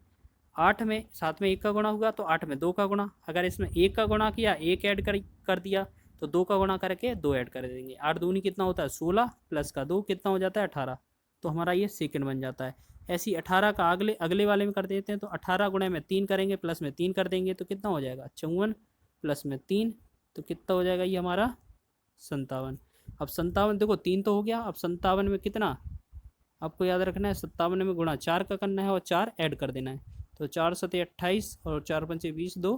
Speaker 1: 8 में 7 में 1 का गुणा हुआ तो 8 में 2 का गुणा, अगर इसमें 1 का गुणा किया 1 ऐड कर दिया तो 2 का गुणा करके 2 ऐड कर देंगे। 8 दूनी कितना होता है 16, प्लस का 2 कितना हो जाता है 18, तो हमारा ये सेकंड बन जाता है। ऐसी 18 का अगले अगले वाले में कर देते हैं, तो 18 गुणे में 3 करेंगे प्लस में 3 कर देंगे तो कितना हो जाएगा 54, प्लस में 3 तो कितना हो जाएगा ये हमारा 57। अब 57 देखो 3 तो हो गया, अब 57 में कितना आपको याद रखना है, 57 में गुणा 4 का करना है और 4 ऐड कर देना है, तो 4 सते 28 और 4 पंचे 20, 2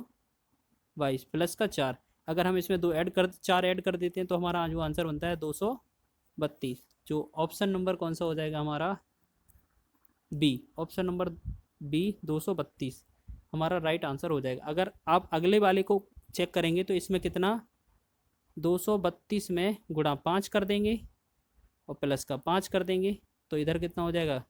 Speaker 1: 22 प्लस का 4। अगर हम इसमें 4 ऐड कर देते हैं तो हमारा जो आंसर बनता है 232। जो ऑप्शन नंबर कौन सा हो जाएगा हमारा, बी, ऑप्शन नंबर बी 232 हमारा राइट आंसर हो जाएगा। अगर आप अगले वाले को चेक करेंगे तो इसमें कितना 232 में गुणा 5 कर देंगे और प्लस का 5 कर देंगे, तो इधर कितना हो जाएगा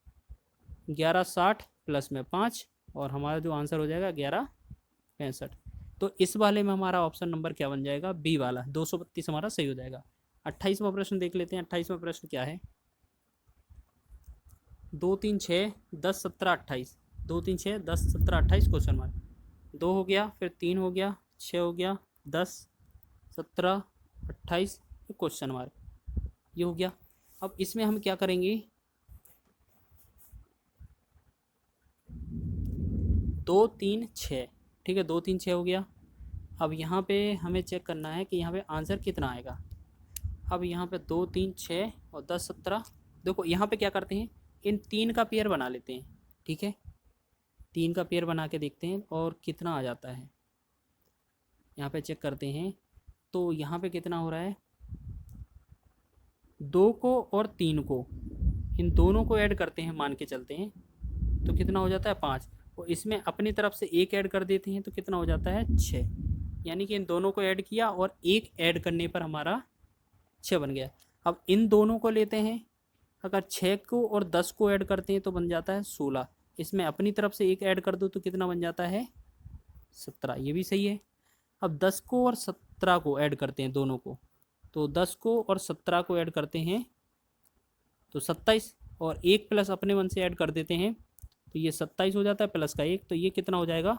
Speaker 1: 1160 प्लस में 5 और हमारा जो आंसर हो जाएगा 1165। तो इस वाले में हमारा ऑप्शन नंबर क्या बन जाएगा, बी वाला 232 हमारा सही हो जाएगा। 28वां प्रश्न देख लेते हैं। 28वां प्रश्न क्या है, 2 3 6 10 17 28, 2 3 6 10 17 28 क्वेश्चन मार्क। 2 हो गया, फिर 3 हो गया, 6 हो गया, 10 17 28 क्वेश्चन मार्क, ये हो गया। अब इसमें हम क्या करेंगे, 2 3 6, ठीक है 2 3 6 हो गया। अब यहाँ पे हमें चेक करना है कि यहाँ पे आंसर कितना आएगा। अब यहाँ पे 2 3 6 और 10 17, देखो यहाँ पे क्या करते हैं, इन 3 का पेयर बना लेते हैं। ठीक है, 3 का पेयर बना के देखते हैं और कितना आ जाता है, यहाँ पे चेक करते हैं। तो यहाँ पे कितना हो रहा है, 2 को और 3 को, इन दोनों को ऐड करते हैं, मान के चलते हैं, तो कितना हो जाता है 5, और इसमें अपनी तरफ से 1 ऐड कर देते हैं तो कितना हो जाता है 6। यानी कि इन दोनों को ऐड किया और 1 ऐड करने पर हमारा 6 बन गया। अब इन दोनों को लेते हैं, अगर 6 को और 10 को ऐड करते हैं तो बन जाता है 16, इसमें अपनी तरफ से 1 ऐड कर दो तो कितना बन जाता है 17, ये भी सही है। अब 10 को और 17 को ऐड करते हैं दोनों को, तो 10 को और 17 को ऐड करते हैं तो 27, और 1 प्लस अपने मन से ऐड कर देते हैं तो ये 27 हो जाता है, प्लस का 1 तो ये कितना हो जाएगा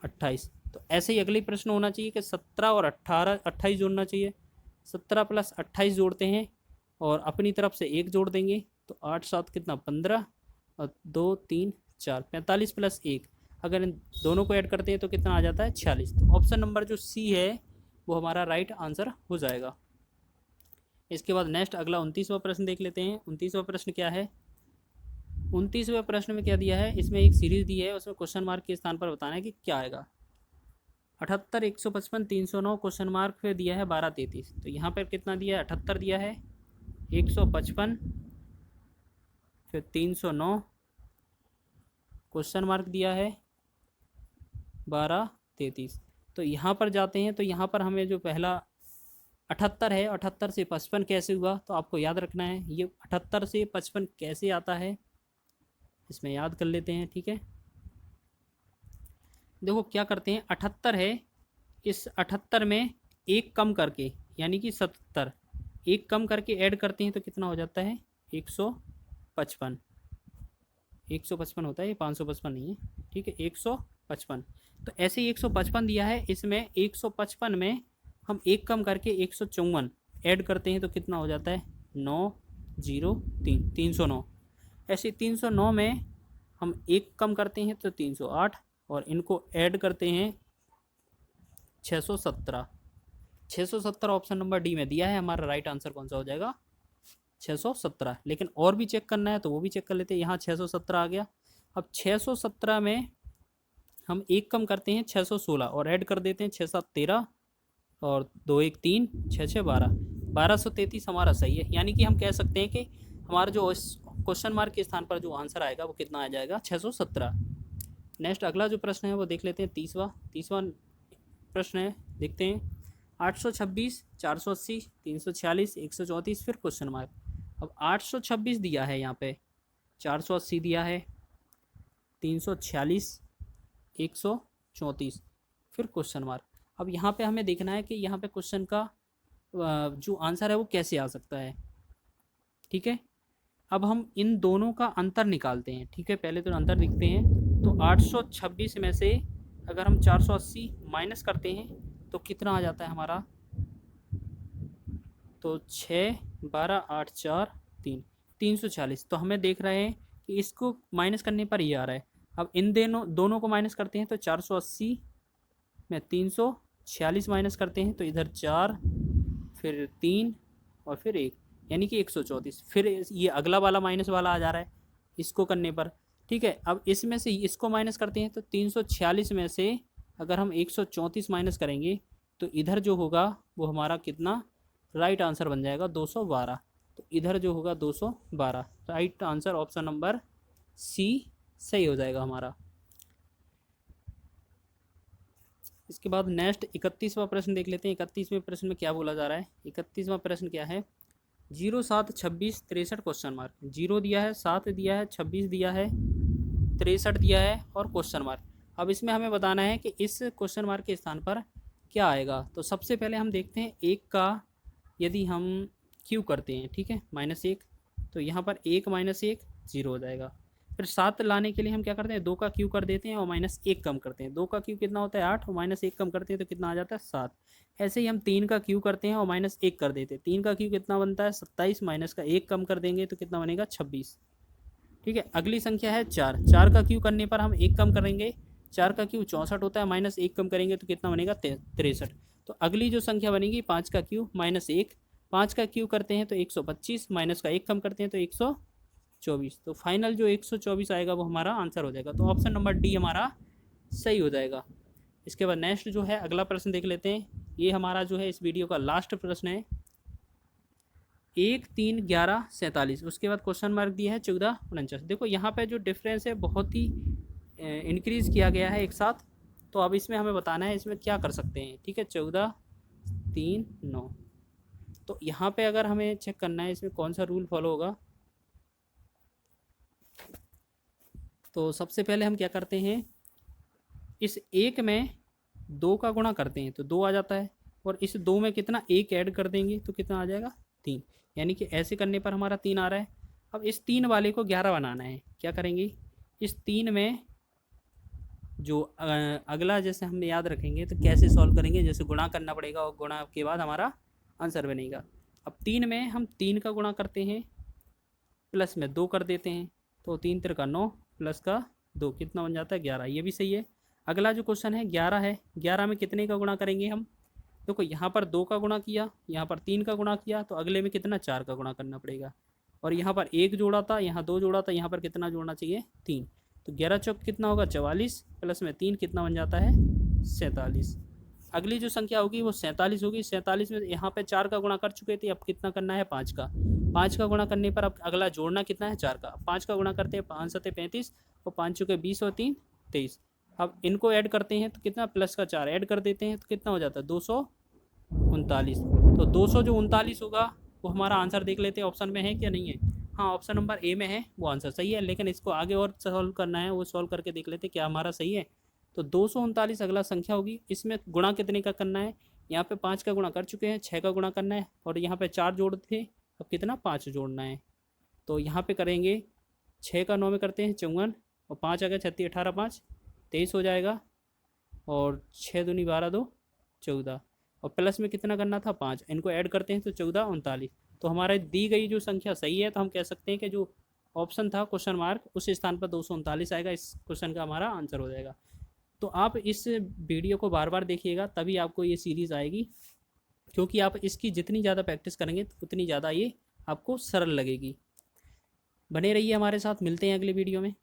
Speaker 1: 28। तो ऐसे ही अगले प्रश्न होना चाहिए कि 17 और 28 जोड़ना चाहिए। 17 प्लस 28 जोड़ते हैं और अपनी तरफ से 1 जोड़ देंगे, तो 8 7 कितना 15 और 2 3 4 45 प्लस 1, अगर इन दोनों को ऐड करते हैं तो कितना आ जाता है 46। तो ऑप्शन नंबर जो सी है वो हमारा राइट आंसर हो जाएगा। इसके बाद नेक्स्ट अगला 29वां प्रश्न देख लेते हैं। 29वां प्रश्न क्या है, 29वें प्रश्न में क्या दिया है, इसमें एक सीरीज दी है, उसमें क्वेश्चन मार्क के स्थान पर बताना है कि क्या आएगा। 78 155 309 क्वेश्चन मार्क, फिर दिया है 12 33, तो यहाँ पर कितना दिया है 78 दिया है, 155 फिर 309 क्वेश्चन मार्क दिया है 12 33। तो यहाँ पर जाते हैं, तो यहाँ पर हमें जो पहला 78 है, 78 से 55 कैसे हुआ, तो आपको याद रखना है ये 78 से 55 कैसे आता है, इसमें याद कर लेते हैं। ठीक है, देखो क्या करते हैं, 78 है, इस 78 में 1 कम करके यानी कि 77, 1 कम करके ऐड करते हैं तो कितना हो जाता है 155, 155 होता है, ये 555 नहीं है। ठीक है, 155, तो ऐसे ही 155 दिया है, इसमें 155 में हम 1 कम करके 154 ऐड करते हैं तो कितना हो जाता है 903, 309। ऐसे 309 में हम 1 कम करते हैं तो 308 और इनको ऐड करते हैं 617। 617 ऑप्शन नंबर डी में दिया है, हमारा राइट आंसर कौन सा हो जाएगा 617। लेकिन और भी चेक करना है तो वो भी चेक कर लेते हैं। यहाँ 617 आ गया, अब 617 में हम 1 कम करते हैं 616 और ऐड कर देते हैं 6 7 13 और 2 1 3 6 6 12, 1233 हमारा सही है, यानी कि हम कह सकते हैं कि हमारा जो क्वेश्चन मार्क के स्थान पर जो आंसर आएगा वो कितना आ जाएगा, 617। नेक्स्ट अगला जो प्रश्न है वो देख लेते हैं, तीसवा प्रश्न है, देखते हैं। 826, 480, 346, 134, फिर क्वेश्चन मार्क। अब 826 दिया है यहाँ पे, 480 दिया है, 346, 134, फिर क्वेश्चन मार्क। अब यहाँ पे हमें देखना है कि यहाँ पे क्वेश्चन का जो आंसर है वो कैसे आ सकता है। ठीक है, अब हम इन दोनों का अंतर निकालते हैं। ठीक है, पहले तो अंतर लिखते हैं। तो 826 में से अगर हम 480 माइनस करते हैं तो कितना आ जाता है हमारा, तो 6, 12, 8, 4, 3, 346। तो हमें देख रहे हैं कि इसको माइनस करने पर ये आ रहा है। अब इन दोनों को माइनस करते हैं तो 480 में 346 माइनस करते हैं तो इधर 4, फिर 3 और फिर 1, यानी कि 134। फिर ये अगला वाला माइनस वाला आ जा रहा है इसको करने पर। ठीक है, अब इसमें से इसको माइनस करते हैं तो 346 में से अगर हम 134 माइनस करेंगे तो इधर जो होगा वो हमारा कितना, राइट आंसर बन जाएगा 212। तो इधर जो होगा 212, right answer option number C सही हो जाएगा हमारा। इसके बाद नेक्स्ट 31वां प्रश्न देख लेते हैं। 31वें प्रश्न में क्या बोला जा रहा है। 31वां प्रश्न क्या है, 0, 7, 26, 63 क्वेश्चन मार्क। 0 दिया है, 7 दिया है, 26 दिया है, 63 दिया है और क्वेश्चन मार्क। अब इसमें हमें बताना है कि इस क्वेश्चन मार्क के स्थान पर क्या आएगा। तो सबसे पहले हम देखते हैं 1 का यदि हम क्यू करते हैं, ठीक है, -1, तो यहाँ पर 1 - 1 0 हो जाएगा। फिर 7 लाने के लिए हम क्या करते हैं, 2 का क्यू कर देते हैं और -1 कम करते हैं। 2 का क्यू कितना होता है 8 और -1 कम करते हैं तो कितना आ जाता है 7। ऐसे ही हम 3 का क्यू करते हैं और -1 कर देते हैं। 3 का क्यू कितना बनता है 27, माइनस का 1 कम कर देंगे तो कितना बनेगा 26। ठीक है, अगली संख्या है 4। 4 का क्यू करने पर हम 1 कम करेंगे, 4 का क्यू 64 होता है, -1 कम करेंगे तो कितना बनेगा 63। तो अगली जो संख्या बनेगी 5 का क्यू -1, 5 का क्यू करते हैं तो 125, माइनस का 1 कम करते हैं तो 124। तो फाइनल जो 124 आएगा वो हमारा आंसर हो जाएगा। तो ऑप्शन नंबर डी हमारा सही हो जाएगा। इसके बाद नेक्स्ट जो है अगला प्रश्न देख लेते हैं। ये हमारा जो है इस वीडियो का लास्ट प्रश्न है। 1, 3, 11, 47, उसके बाद क्वेश्चन मार्क दिया है 14, 49। देखो यहाँ पे जो डिफरेंस है बहुत ही इंक्रीज़ किया गया है एक साथ। तो अब इसमें हमें बताना है इसमें क्या कर सकते हैं। ठीक है, 14, 3, 9। तो यहाँ पे अगर हमें चेक करना है इसमें कौन सा रूल फॉलो होगा, तो सबसे पहले हम क्या करते हैं, इस 1 में 2 का गुणा करते हैं तो 2 आ जाता है, और इस 2 में कितना 1 ऐड कर देंगे तो कितना आ जाएगा 3, यानी कि ऐसे करने पर हमारा 3 आ रहा है। अब इस 3 वाले को 11 बनाना है। क्या करेंगे, इस 3 में जो अगला जैसे हम याद रखेंगे तो कैसे सॉल्व करेंगे, जैसे गुणा करना पड़ेगा और गुणा के बाद हमारा आंसर बनेगा। अब 3 में हम 3 का गुणा करते हैं, प्लस में 2 कर देते हैं तो 3 3 का 9 प्लस का 2 कितना बन जाता है 11। ये भी सही है। अगला जो क्वेश्चन है 11 है, 11 में कितने का गुणा करेंगे हम, देखो यहाँ पर 2 का गुणा किया, यहाँ पर 3 का गुणा किया, तो अगले में कितना 4 का गुणा करना पड़ेगा। और यहाँ पर 1 जोड़ा था, यहाँ 2 जोड़ा था, यहाँ पर कितना जोड़ना चाहिए 3। तो 11 चौक कितना होगा 44, प्लस में 3 कितना बन जाता है 47। अगली जो संख्या होगी वो 47 होगी। 47 में यहाँ पे 4 का गुणा कर चुके थे, अब कितना करना है 5 का। 5 का गुणा करने पर अब अगला जोड़ना कितना है 4 का। 5 का गुणा करते हैं 5 7 35 और 5 चुके 20 और 3 23। अब इनको ऐड करते हैं तो कितना, प्लस का 4 ऐड कर देते हैं तो कितना हो जाता है 239। तो 239 होगा वो हमारा आंसर। देख लेते हैं ऑप्शन में है क्या नहीं है। हाँ, ऑप्शन नंबर ए में है, वो आंसर सही है। लेकिन इसको आगे और सॉल्व करना है, वो सॉल्व करके देख लेते हैं क्या हमारा सही है। तो 239 अगला संख्या होगी। इसमें गुणा कितने का करना है, यहाँ पे 5 का गुणा कर चुके हैं, 6 का गुणा करना है, और यहाँ पे 4 जोड़ थे, अब कितना 5 जोड़ना है। तो यहाँ पे करेंगे 6 का 9 में करते हैं 54, और 5 आ गया 36, 18, 5 23 हो जाएगा, और 6 दूनी 12, 2 14, और प्लस में कितना करना था 5। इनको ऐड करते हैं तो 14 39। तो हमारे दी गई जो संख्या सही है, तो हम कह सकते हैं कि जो ऑप्शन था क्वेश्चन मार्क उस स्थान पर 239 आएगा। इस क्वेश्चन का हमारा आंसर हो जाएगा। तो आप इस वीडियो को बार बार देखिएगा, तभी आपको ये सीरीज़ आएगी, क्योंकि आप इसकी जितनी ज़्यादा प्रैक्टिस करेंगे उतनी ज़्यादा ये आपको सरल लगेगी। बने रहिए हमारे साथ, मिलते हैं अगले वीडियो में।